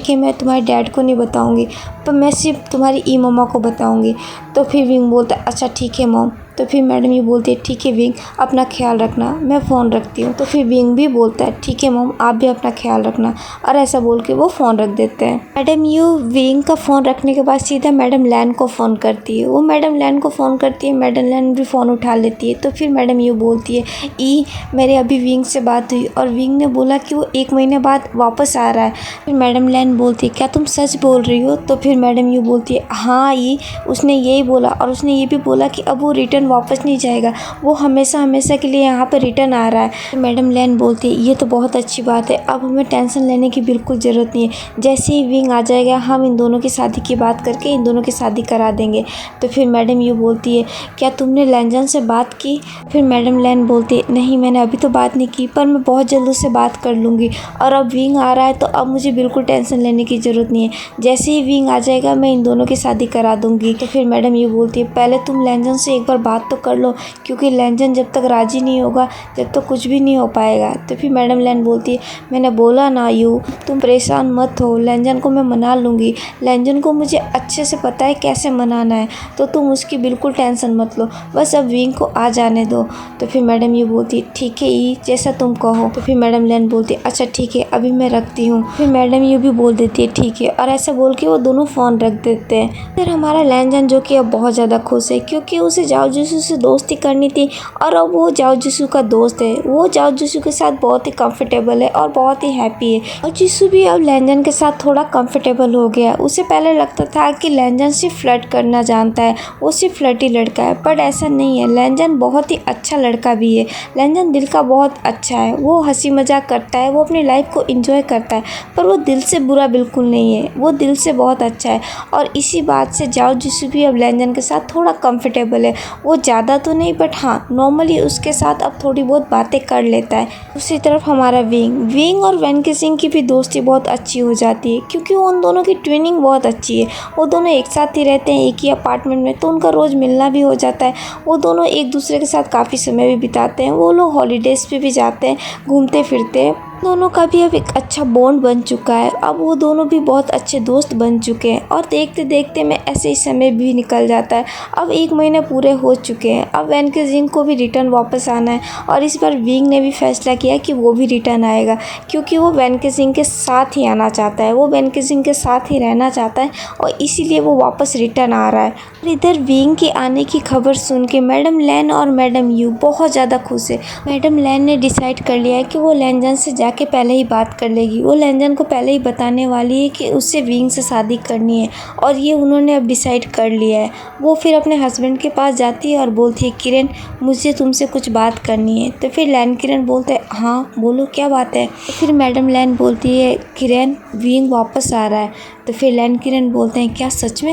है मैं तुम्हारे डैड को नहीं बताऊंगी, पर मैं सिर्फ तुम्हारी ई मम्मा को बताऊंगी। तो फिर विंग बोलता है अच्छा ठीक है मॉम। तो फिर मैडम ये बोलती है ठीक है विंग अपना ख्याल रखना, मैं फ़ोन रखती हूँ। तो फिर विंग भी बोलता है ठीक है मॉम आप भी अपना ख्याल रखना, और ऐसा बोल के वो फ़ोन रख देते हैं। मैडम यू विंग का फ़ोन रखने के बाद सीधा मैडम लैन को फ़ोन करती है, वो मैडम लैन को फ़ोन करती है, मैडम लैन भी फ़ोन उठा लेती है। तो फिर मैडम ये बोलती है ई मेरे अभी विंग से बात हुई और विंग ने बोला कि वो 1 महीने बाद वापस आ रहा है। फिर मैडम लैन बोलती है क्या तुम सच बोल रही हो। तो फिर मैडम यू बोलती है हाँ ई उसने यही बोला और उसने ये भी बोला कि अब वो रिटर्न वापस नहीं जाएगा, वो हमेशा हमेशा के लिए यहाँ पर रिटर्न आ रहा है। तो मैडम लैन बोलती है ये तो बहुत अच्छी बात है, अब हमें टेंशन लेने की बिल्कुल ज़रूरत नहीं है, जैसे ही विंग आ जाएगा हम इन दोनों की शादी की बात करके इन दोनों की शादी करा देंगे। तो फिर मैडम यू बोलती है क्या तुमने लैंजन से बात की। फिर मैडम लैन बोलती है नहीं मैंने अभी तो बात नहीं की, पर मैं बहुत जल्द उससे बात कर लूँगी, और अब विंग आ रहा है तो अब मुझे बिल्कुल टेंशन लेने की ज़रूरत नहीं है, जैसे ही विंग आ जाएगा मैं इन दोनों की शादी करा दूँगी। तो फिर मैडम ये बोलती है पहले तुम लैंजन से एक बार बात तो कर लो, क्योंकि लैंजन जब तक राज़ी नहीं होगा जब तक कुछ भी नहीं हो पाएगा। तो फिर मैडम लैन बोलती है मैंने बोला ना यू तुम परेशान मत हो, लैंजन को मैं मना लूँगी, लैंजन को मुझे अच्छे से पता है कैसे मनाना है, तो तुम उसकी बिल्कुल टेंशन मत लो, बस अब विंग को आ जाने दो। तो फिर मैडम ये बोलती है ठीक है ई जैसा तुम कहो। तो फिर मैडम लैन बोलती है अच्छा ठीक है अभी मैं रखती हूँ। फिर मैडम ये भी बोल देती है ठीक है, और ऐसा बोल के वो दोनों फ़ोन रख देते हैं। फिर हमारा लैंजन जो कि अब बहुत ज़्यादा खुश है, क्योंकि उसे जाओ जिसू से दोस्ती करनी थी और अब वो जाओ जिसू का दोस्त है, वो जाओ जिसू के साथ बहुत ही कंफर्टेबल है और बहुत ही हैप्पी है, और जिसू भी अब लैंजन के साथ थोड़ा कंफर्टेबल हो गया। उसे पहले लगता था कि लैंजन सिर्फ फ्लर्ट करना जानता है, वो सिर्फ फ्लर्टी लड़का है, पर ऐसा नहीं है, लैंजन बहुत ही अच्छा लड़का भी है, लैंजन दिल का बहुत अच्छा है, वो हंसी मजाक करता है, वो अपनी लाइफ को एंजॉय करता है, पर वो दिल से बुरा बिल्कुल नहीं है, वो दिल से बहुत अच्छा है। और इसी बात से जाओ जिसु भी अब लैंजन के साथ थोड़ा कंफर्टेबल है। वो ज़्यादा तो नहीं बट हाँ नॉर्मली उसके साथ अब थोड़ी बहुत बातें कर लेता है। दूसरी तरफ हमारा विंग और वैनकेसिंग की भी दोस्ती बहुत अच्छी हो जाती है, क्योंकि उन दोनों की ट्विनिंग बहुत अच्छी है। वो दोनों एक साथ ही रहते हैं एक ही अपार्टमेंट में, तो उनका रोज़ मिलना भी हो जाता है। वो दोनों एक दूसरे के साथ काफ़ी समय भी बिताते हैं। वो लोग हॉलीडेज़ पे भी जाते हैं, घूमते फिरते हैं। दोनों का भी अब एक अच्छा बॉन्ड बन चुका है। अब वो दोनों भी बहुत अच्छे दोस्त बन चुके हैं और देखते देखते में ऐसे ही समय भी निकल जाता है। अब 1 महीने पूरे हो चुके हैं। अब वैनकेसिंग को भी रिटर्न वापस आना है और इस बार विंग ने भी फैसला किया कि वो भी रिटर्न आएगा, क्योंकि वो वैनकेसिंग के साथ ही आना चाहता है। वो वैनकेसिंग के साथ ही रहना चाहता है और इसीलिए वो वापस रिटर्न आ रहा है। और इधर विंग के आने की खबर सुन के मैडम लैन और मैडम यू बहुत ज़्यादा खुश है। मैडम लैन ने डिसाइड कर लिया है कि वो लैंजन से जाके पहले ही बात कर लेगी। वो लैंजन को पहले ही बताने वाली है कि उससे विंग से शादी करनी है और ये उन्होंने अब डिसाइड कर लिया है। वो फिर अपने हस्बैंड के पास जाती है और बोलती है किरण मुझे तुमसे कुछ बात करनी है। तो फिर लैन किरण बोलते हैं हाँ बोलो क्या बात है। तो फिर मैडम लैन बोलती है किरण विंग वापस आ रहा है। तो फिर लैन किरण बोलते हैं क्या सच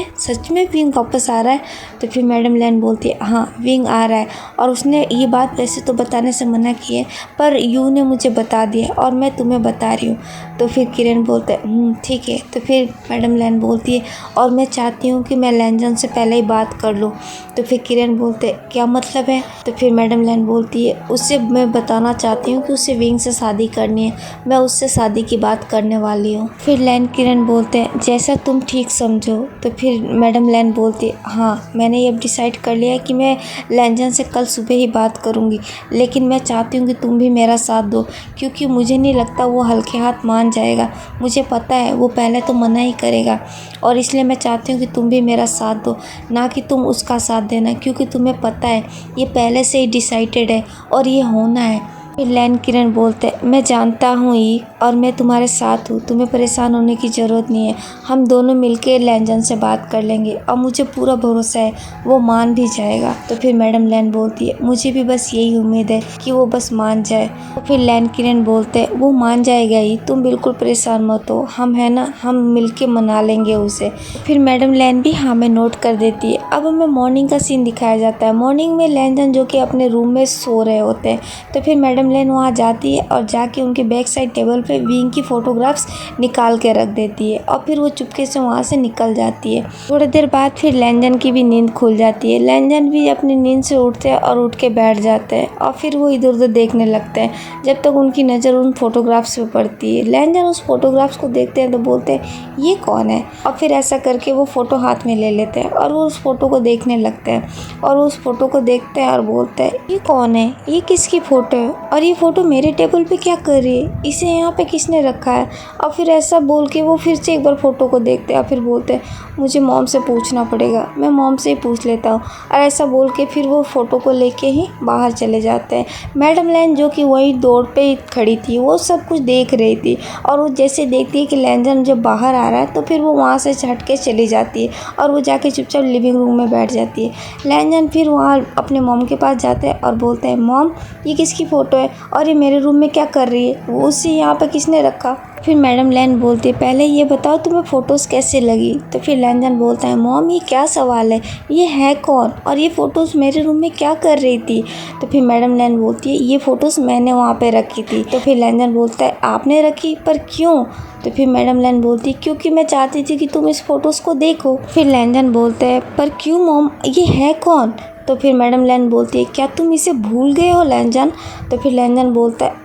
में विंग वापस आ रहा है। तो फिर मैडम लैन बोलती है हाँ विंग आ रहा है और उसने ये बात वैसे तो बताने से मना की है, पर यू ने मुझे बता दिया और मैं तुम्हें बता रही हूँ। तो फिर किरण बोलते हैं ठीक है। तो फिर मैडम लैन बोलती है और मैं चाहती हूँ कि मैं लैंजन से पहले ही बात कर लूँ। तो फिर किरण बोलते क्या मतलब है। तो फिर मैडम लैन बोलती है उससे मैं बताना चाहती हूँ कि उससे विंग से शादी करनी है, मैं उससे शादी की बात करने वाली हूँ। फिर लैन किरण बोलते हैं जैसा तुम ठीक समझो। तो फिर मैडम लैन बोलती है हाँ मैंने ये डिसाइड कर लिया है कि मैं लैंजन से कल सुबह ही बात करूँगी, लेकिन मैं चाहती हूँ कि तुम भी मेरा साथ दो, क्योंकि मुझे नहीं लगता वो हल्के हाथ मान जाएगा। मुझे पता है वो पहले तो मना ही करेगा और इसलिए मैं चाहती हूँ कि तुम भी मेरा साथ दो, ना कि तुम उसका साथ देना, क्योंकि तुम्हें पता है ये पहले से ही डिसाइडेड है और ये होना है। फिर लैन किरण बोलते मैं जानता हूँ ई और मैं तुम्हारे साथ हूँ, तुम्हें परेशान होने की ज़रूरत नहीं है। हम दोनों मिलकर लैंजन से बात कर लेंगे और मुझे पूरा भरोसा है वो मान भी जाएगा। तो फिर मैडम लैन बोलती है मुझे भी बस यही उम्मीद है कि वो बस मान जाए। तो फिर लैन किरण बोलते वो मान जाएगा ही, तुम बिल्कुल परेशान मत हो, हम है ना, हम मिलके मना लेंगे उसे। फिर मैडम लैन भी हाँ में नोट कर देती है। अब हमें मॉर्निंग का सीन दिखाया जाता है। मॉर्निंग में लैंजन जो कि अपने रूम में सो रहे होते हैं। तो फिर मैडम लैन वहाँ जाती है और जाके उनके बैक साइड टेबल पे विंग की फ़ोटोग्राफ्स निकाल के रख देती है और फिर वो चुपके से वहाँ से निकल जाती है। थोड़ी देर बाद फिर लैंजन की भी नींद खुल जाती है। लैंजन भी अपनी नींद से उठते हैं और उठ के बैठ जाते हैं और फिर वो इधर उधर देखने लगते हैं जब तक उनकी नज़र उन फोटोग्राफ्स पे पड़ती है। लैंजन उस फोटोग्राफ्स को देखते हैं तो बोलते हैं ये कौन है, और फिर ऐसा करके वो फ़ोटो हाथ में ले लेते हैं और वो उस फ़ोटो को देखने लगते हैं और उस फ़ोटो को देखते हैं और बोलते हैं ये कौन है, ये किसकी फ़ोटो है और ये फ़ोटो मेरे टेबल पे क्या कर रही है, इसे यहाँ पे किसने रखा है। और फिर ऐसा बोल के वो फिर से एक बार फ़ोटो को देखते हैं और फिर बोलते हैं मुझे मॉम से पूछना पड़ेगा, मैं मॉम से ही पूछ लेता हूँ। और ऐसा बोल के फिर वो फ़ोटो को लेके ही बाहर चले जाते हैं। मैडम लैन जो कि वही डोर पे ही खड़ी थी वो सब कुछ देख रही थी और वो जैसे देखती है कि लैंजन जब बाहर आ रहा है तो फिर वो वहाँ से हट के चली जाती है और वो जाके चुपचाप लिविंग रूम में बैठ जाती है। लैंजन फिर वहाँ अपने मॉम के पास जाते हैं और बोलते हैं मॉम ये किसकी फ़ोटो है और ये मेरे रूम में क्या कर रही है, वो उसे यहाँ पर किसने रखा। फिर मैडम लैन बोलती है पहले ये बताओ तुम्हें फ़ोटोज़ कैसे लगी। तो फिर लैंजन बोलता है मॉम ये क्या सवाल है, ये है कौन और ये फ़ोटोज़ मेरे रूम में क्या कर रही थी। तो फिर मैडम लैन बोलती है ये फ़ोटोज़ मैंने वहाँ पे रखी थी। तो फिर लैंजन बोलता है आपने रखी, पर क्यों। तो फिर मैडम लैन बोलती है क्योंकि मैं चाहती थी कि तुम इस फ़ोटोज़ को देखो। फिर लैंजन बोलता है पर क्यों मॉम, ये है कौन। तो फिर मैडम लैन बोलती है क्या तुम इसे भूल गए हो लैंजन। तो फिर लैंजन बोलता है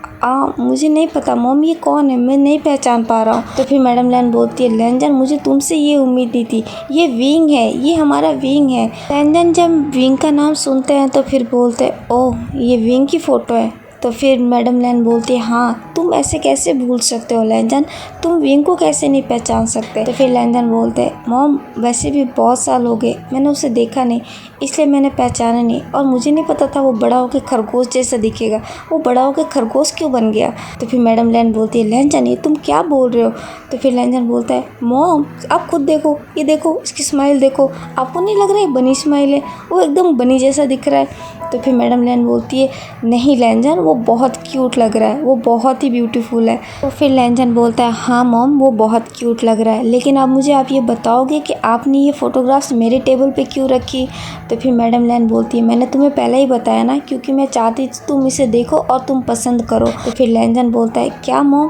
मुझे नहीं पता मॉम ये कौन है, मैं नहीं पहचान पा रहा हूँ। तो फिर मैडम लैन बोलती है लैंजन मुझे तुमसे ये उम्मीद नहीं थी, ये विंग है, ये हमारा विंग है। लैंजन जब विंग का नाम सुनते हैं तो फिर बोलते हैं ओह ये विंग की फ़ोटो है। तो फिर मैडम लैन बोलती है हाँ तुम ऐसे कैसे भूल सकते हो लैंजन, तुम विंग को कैसे नहीं पहचान सकते। तो फिर लैंजन बोलते हैं मॉम वैसे भी बहुत साल हो गए मैंने उसे देखा नहीं, इसलिए मैंने पहचाना नहीं और मुझे नहीं पता था वो बड़ा होकर खरगोश जैसा दिखेगा, वो बड़ा होकर खरगोश क्यों बन गया। तो फिर मैडम लैन बोलती है लैंजन ये तुम क्या बोल रहे हो। तो फिर लैंजन बोलता है मॉम आप खुद देखो, ये देखो इसकी स्माइल देखो, आपको नहीं लग रहा है बनी स्माइल है, वो एकदम बनी जैसा दिख रहा है। तो फिर मैडम लैन बोलती है नहीं लैनजान, वो बहुत क्यूट लग रहा है, वो बहुत ही ब्यूटीफुल है। तो फिर लैनजान बोलता है हाँ मॉम, वो बहुत क्यूट लग रहा है, लेकिन अब मुझे आप ये बताओगे कि आपने ये फ़ोटोग्राफ्स मेरे टेबल पे क्यों रखी। तो फिर मैडम लैन बोलती है मैंने तुम्हें पहले ही बताया ना, क्योंकि मैं चाहती थी तुम इसे देखो और तुम पसंद करो। तो फिर लैनजान बोलता है क्या मॉम,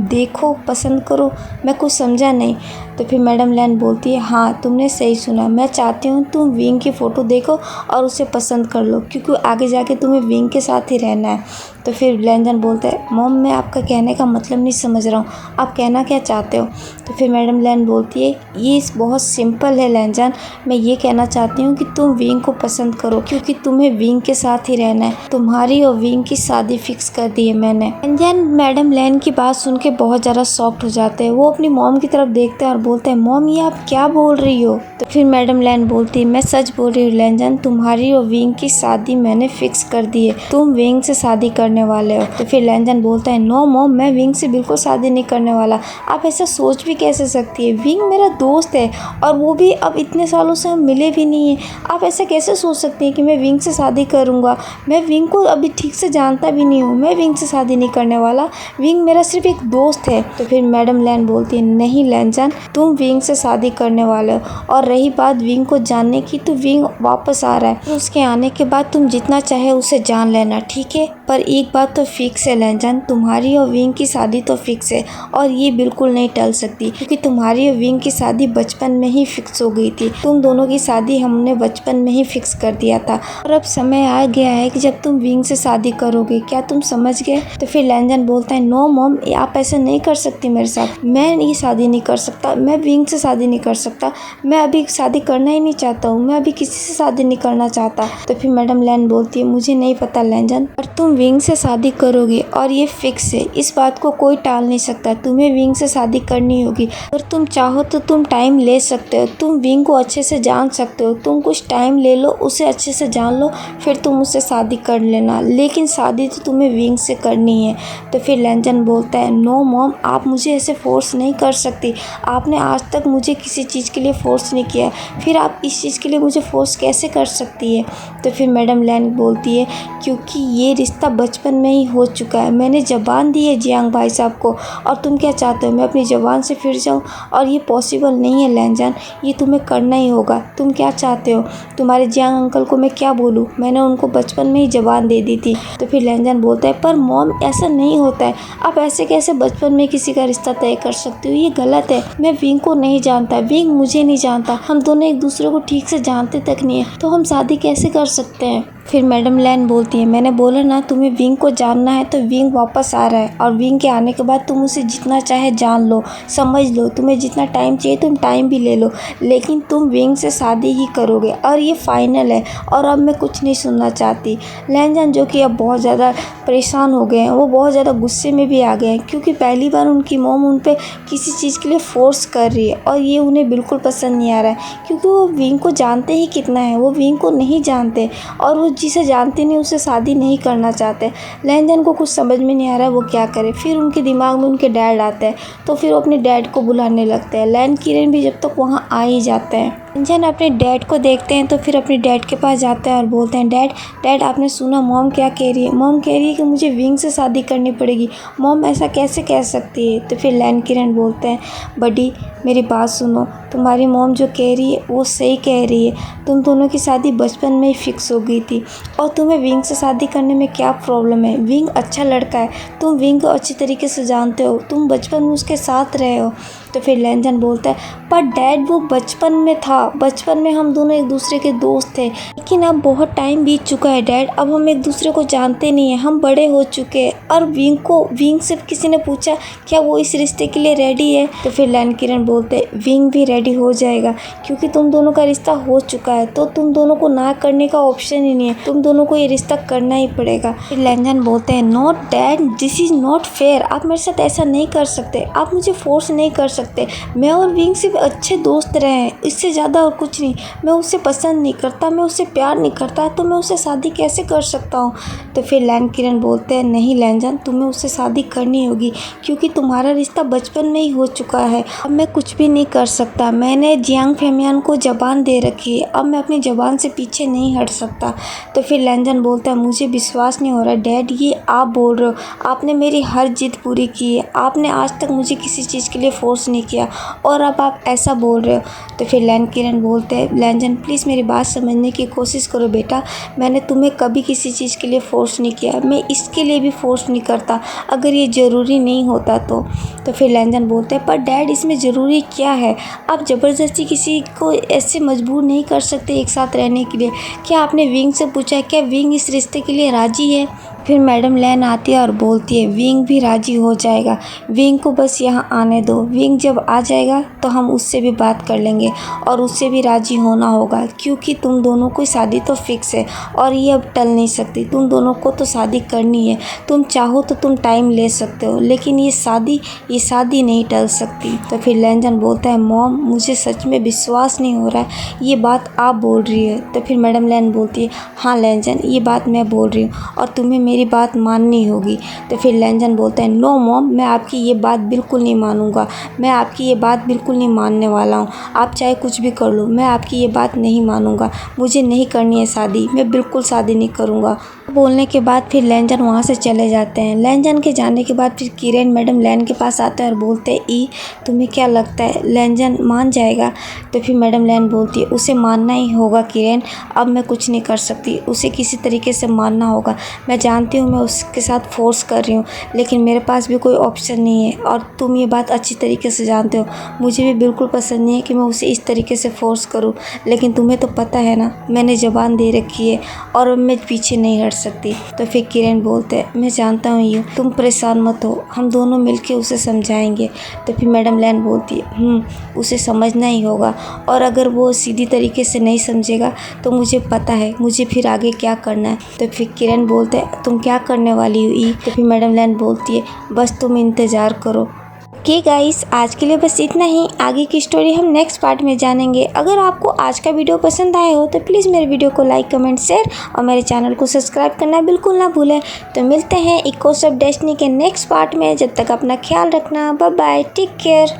देखो पसंद करो, मैं कुछ समझा नहीं। तो फिर मैडम लैन बोलती है हाँ तुमने सही सुना, मैं चाहती हूँ तुम विंग की फ़ोटो देखो और उसे पसंद कर लो, क्योंकि आगे जाके तुम्हें विंग के साथ ही रहना है। तो फिर लैनजान बोलता है मॉम मैं आपका कहने का मतलब नहीं समझ रहा हूँ, आप कहना क्या चाहते हो। तो फिर मैडम लैन बोलती है ये बहुत सिंपल है लैनजान, मैं ये कहना चाहती हूँ कि तुम विंग को पसंद करो, क्योंकि तुम्हें विंग के साथ ही रहना है, तुम्हारी और विंग की शादी फिक्स कर दी है मैंने। लैनजान मैडम लैन की बात सुन के बहुत ज़्यादा सॉफ्ट हो जाते हैं, वो अपनी मॉम की तरफ देखते हैं और बोलते हैं मॉम ये आप क्या बोल रही हो। तो फिर मैडम लैन बोलती है मैं सच बोल रही हूँ लैनजान, तुम्हारी और विंग की शादी मैंने फिक्स कर दी है, तुम विंग से शादी करने वाले हो। तो फिर लैनजान बोलता है नो मॉम, मैं विंग से बिल्कुल शादी नहीं करने वाला, आप ऐसा सोच भी कैसे सकती है, विंग मेरा दोस्त है और वो भी अब इतने सालों से हम मिले भी नहीं हैं, आप ऐसा कैसे सोच सकती हैं कि मैं विंग से शादी करूँगा, मैं विंग को अभी ठीक से जानता भी नहीं हूँ, मैं विंग से शादी नहीं करने वाला, विंग मेरा सिर्फ एक दोस्त है। तो फिर मैडम लैन बोलती है नहीं लैनजान, तुम विंग से शादी करने वाले हो, और रही बात विंग को जानने की, तो विंग वापस आ रहा है, तो उसके आने के बाद तुम जितना चाहे उसे जान लेना, ठीक है, पर एक बात तो फिक्स है लैनजान, तुम्हारी और विंग की शादी तो फिक्स है और ये बिल्कुल नहीं टल सकती, क्योंकि तुम्हारी और विंग की शादी बचपन में ही फिक्स हो गई थी, तुम दोनों की शादी हमने बचपन में ही फिक्स कर दिया था, और अब समय आ गया है कि जब तुम विंग से शादी करोगे, क्या तुम समझ गए। तो फिर लैनजान बोलता है नो मॉम, आप ऐसा नहीं कर सकती मेरे साथ, मैं ये शादी नहीं कर सकता, मैं विंग से शादी नहीं कर सकता, मैं अभी शादी करना ही नहीं चाहता हूँ, मैं अभी किसी से शादी नहीं करना चाहता। तो फिर मैडम लैन बोलती है मुझे नहीं पता लैनजान, पर तुम विंग से शादी करोगी और ये फिक्स है, इस बात को कोई टाल नहीं सकता, तुम्हें विंग से शादी करनी होगी, अगर तुम चाहो तो तुम टाइम ले सकते हो, तुम विंग को अच्छे से जान सकते हो, तुम कुछ टाइम ले लो, उसे अच्छे से जान लो, फिर तुम उससे शादी कर लेना, लेकिन शादी तो तुम्हें विंग से करनी है। तो फिर लैनजान बोलता है नो मॉम, आप मुझे ऐसे फोर्स नहीं कर सकती, आपने आज तक मुझे किसी चीज़ के लिए फोर्स नहीं किया, फिर आप इस चीज़ के लिए मुझे फोर्स कैसे कर सकती है। तो फिर मैडम लैन बोलती है क्योंकि ये रिश्ता बचपन में ही हो चुका है, मैंने ज़बान दी है जियांग भाई साहब को, और तुम क्या चाहते हो मैं अपनी ज़बान से फिर जाऊँ, और ये पॉसिबल नहीं है लैनजान, ये तुम्हें करना ही होगा, तुम क्या चाहते हो, तुम्हारे जियांग अंकल को मैं क्या बोलूँ, मैंने उनको बचपन में ही ज़बान दे दी थी। तो फिर लैनजान बोलता है पर मॉम ऐसा नहीं होता है, आप ऐसे कैसे बचपन में किसी का रिश्ता तय कर सकते हो, ये गलत है, मैं विंग को नहीं जानता, विंग मुझे नहीं जानता, हम दोनों एक दूसरे को ठीक से जानते तक नहीं है, तो हम शादी कैसे कर सकते हैं। फिर मैडम लैन बोलती है मैंने बोला ना तुम्हें विंग को जानना है, तो विंग वापस आ रहा है, और विंग के आने के बाद तुम उसे जितना चाहे जान लो, समझ लो, तुम्हें जितना टाइम चाहिए तुम टाइम भी ले लो, लेकिन तुम विंग से शादी ही करोगे और ये फाइनल है, और अब मैं कुछ नहीं सुनना चाहती। लैनजान जो कि अब बहुत ज़्यादा परेशान हो गए हैं, वो बहुत ज़्यादा गुस्से में भी आ गए हैं, क्योंकि पहली बार उनकी मॉम उन पर किसी चीज़ के लिए फोर्स कर रही है, और ये उन्हें बिल्कुल पसंद नहीं आ रहा है, क्योंकि वो विंग को जानते ही कितना है, वो विंग को नहीं जानते, और वो जिसे जानते नहीं उसे शादी नहीं करना चाहते। लैनजान को कुछ समझ में नहीं आ रहा है वो क्या करे। फिर उनके दिमाग में उनके डैड आते हैं, तो फिर वो अपने डैड को बुलाने लगते हैं। लैन किरण भी जब तक वहाँ आ ही जाते हैं। लैनजान अपने डैड को देखते हैं, तो फिर अपने डैड के पास जाते हैं और बोलते हैं डैड आपने सुना मॉम क्या कह रही है, मॉम कह रही है कि मुझे विंग से शादी करनी पड़ेगी, मॉम ऐसा कैसे कह सकती है। तो फिर लैन किरण बोलते हैं बडी मेरी बात सुनो, तुम्हारी मॉम जो कह रही है वो सही कह रही है, तुम दोनों की शादी बचपन में ही फिक्स हो गई थी, और तुम्हें विंग से शादी करने में क्या प्रॉब्लम है, विंग अच्छा लड़का है, तुम विंग को अच्छी तरीके से जानते हो, तुम बचपन में उसके साथ रहे हो। तो फिर लैनजान बोलता है पर डैड वो बचपन में था, बचपन में हम दोनों एक दूसरे के दोस्त थे, लेकिन अब बहुत टाइम बीत चुका है डैड, अब हम एक दूसरे को जानते नहीं हैं, हम बड़े हो चुके हैं। और विंग से किसी ने पूछा क्या वो इस रिश्ते के लिए रेडी है। तो फिर लैन किरण बोलते हैं विंग भी रेडी हो जाएगा, क्योंकि तुम दोनों का रिश्ता हो चुका है, तो तुम दोनों को ना करने का ऑप्शन ही नहीं है, तुम दोनों को ये रिश्ता करना ही पड़ेगा। फिर लैनजान बोलते हैं not dad, this is not fair, आप मेरे साथ ऐसा नहीं कर सकते, आप मुझे फोर्स नहीं कर सकते, सकते। मैं और विंग सिर्फ अच्छे दोस्त रहे हैं, इससे ज़्यादा और कुछ नहीं। मैं उसे पसंद नहीं करता, मैं उससे प्यार नहीं करता, तो मैं उससे शादी कैसे कर सकता हूँ। तो फिर लैन किरण बोलते हैं, नहीं लैनजन, तुम्हें उससे शादी करनी होगी क्योंकि तुम्हारा रिश्ता बचपन में ही हो चुका है। अब मैं कुछ भी नहीं कर सकता। मैंने जियांग फेमियान को ज़बान दे रखी है, अब मैं अपनी ज़बान से पीछे नहीं हट सकता। तो फिर लैनजन बोलता है, मुझे विश्वास नहीं हो रहा डैड, ये आप बोल रहे हो। आपने मेरी हर जिद पूरी की है, आपने आज तक मुझे किसी चीज़ के लिए फोर्स नहीं किया और अब आप ऐसा बोल रहे हो। तो फिर लैन किरण बोलते हैं, लैनजन प्लीज़ मेरी बात समझने की कोशिश करो बेटा, मैंने तुम्हें कभी किसी चीज़ के लिए फ़ोर्स नहीं किया, मैं इसके लिए भी फ़ोर्स नहीं करता अगर ये ज़रूरी नहीं होता तो फिर लैनजन बोलते हैं, पर डैड इसमें ज़रूरी क्या है, आप ज़बरदस्ती किसी को ऐसे मजबूर नहीं कर सकते एक साथ रहने के लिए। क्या आपने विंग से पूछा है, क्या विंग इस रिश्ते के लिए राज़ी है। फिर मैडम लैन आती है और बोलती है, विंग भी राज़ी हो जाएगा, विंग को बस यहाँ आने दो, विंग जब आ जाएगा तो हम उससे भी बात कर लेंगे और उससे भी राज़ी होना होगा क्योंकि तुम दोनों की शादी तो फिक्स है और ये अब टल नहीं सकती, तुम दोनों को तो शादी करनी है। तुम चाहो तो तुम टाइम ले सकते हो लेकिन ये शादी नहीं टल सकती। तो फिर लैनजन बोलता है, मॉम मुझे सच में विश्वास नहीं हो रहा है ये बात आप बोल रही है। तो फिर मैडम लैन बोलती है, हाँ लैनजन ये बात मैं बोल रही हूँ और तुम्हें मेरी बात माननी होगी। तो फिर लैनजन बोलता है, नो मॉम मैं आपकी ये बात बिल्कुल नहीं मानूंगा, मैं आपकी ये बात बिल्कुल नहीं मानने वाला हूँ, आप चाहे कुछ भी कर लो, मैं आपकी ये बात नहीं मानूंगा, मुझे नहीं करनी है शादी, मैं बिल्कुल शादी नहीं करूँगा। बोलने के बाद फिर लैनजन वहाँ से चले जाते हैं। लैनजन के जाने के बाद फिर किरण मैडम लैन के पास आते हैं और बोलते हैं, ई तुम्हें क्या लगता है लैनजन मान जाएगा। तो फिर मैडम लैन बोलती है, उसे मानना ही होगा किरण, अब मैं कुछ नहीं कर सकती, उसे किसी तरीके से मानना होगा। मैं जानती हूँ मैं उसके साथ फोर्स कर रही हूँ लेकिन मेरे पास भी कोई ऑप्शन नहीं है और तुम ये बात अच्छी तरीके से जानते हो। मुझे भी बिल्कुल पसंद नहीं है कि मैं उसे इस तरीके से फोर्स करूँ लेकिन तुम्हें तो पता है ना मैंने ज़बान दे रखी है और अब मैं पीछे नहीं हट सकती। तो फिर किरण बोलते हैं, मैं जानता हूँ ये, तुम परेशान मत हो, हम दोनों मिलके उसे समझाएंगे। तो फिर मैडम लैन बोलती है, उसे समझना ही होगा और अगर वो सीधी तरीके से नहीं समझेगा तो मुझे पता है मुझे फिर आगे क्या करना है। तो फिर किरण बोलते हैं, तुम क्या करने वाली हो ई। तो फिर मैडम लैन बोलती है, बस तुम इंतज़ार करो। ओके गाइस, आज के लिए बस इतना ही, आगे की स्टोरी हम नेक्स्ट पार्ट में जानेंगे। अगर आपको आज का वीडियो पसंद आया हो तो प्लीज़ मेरे वीडियो को लाइक कमेंट शेयर और मेरे चैनल को सब्सक्राइब करना बिल्कुल ना भूलें। तो मिलते हैं इकोस ऑफ डेस्टिनी के नेक्स्ट पार्ट में, जब तक अपना ख्याल रखना, बाय बाय, टेक केयर।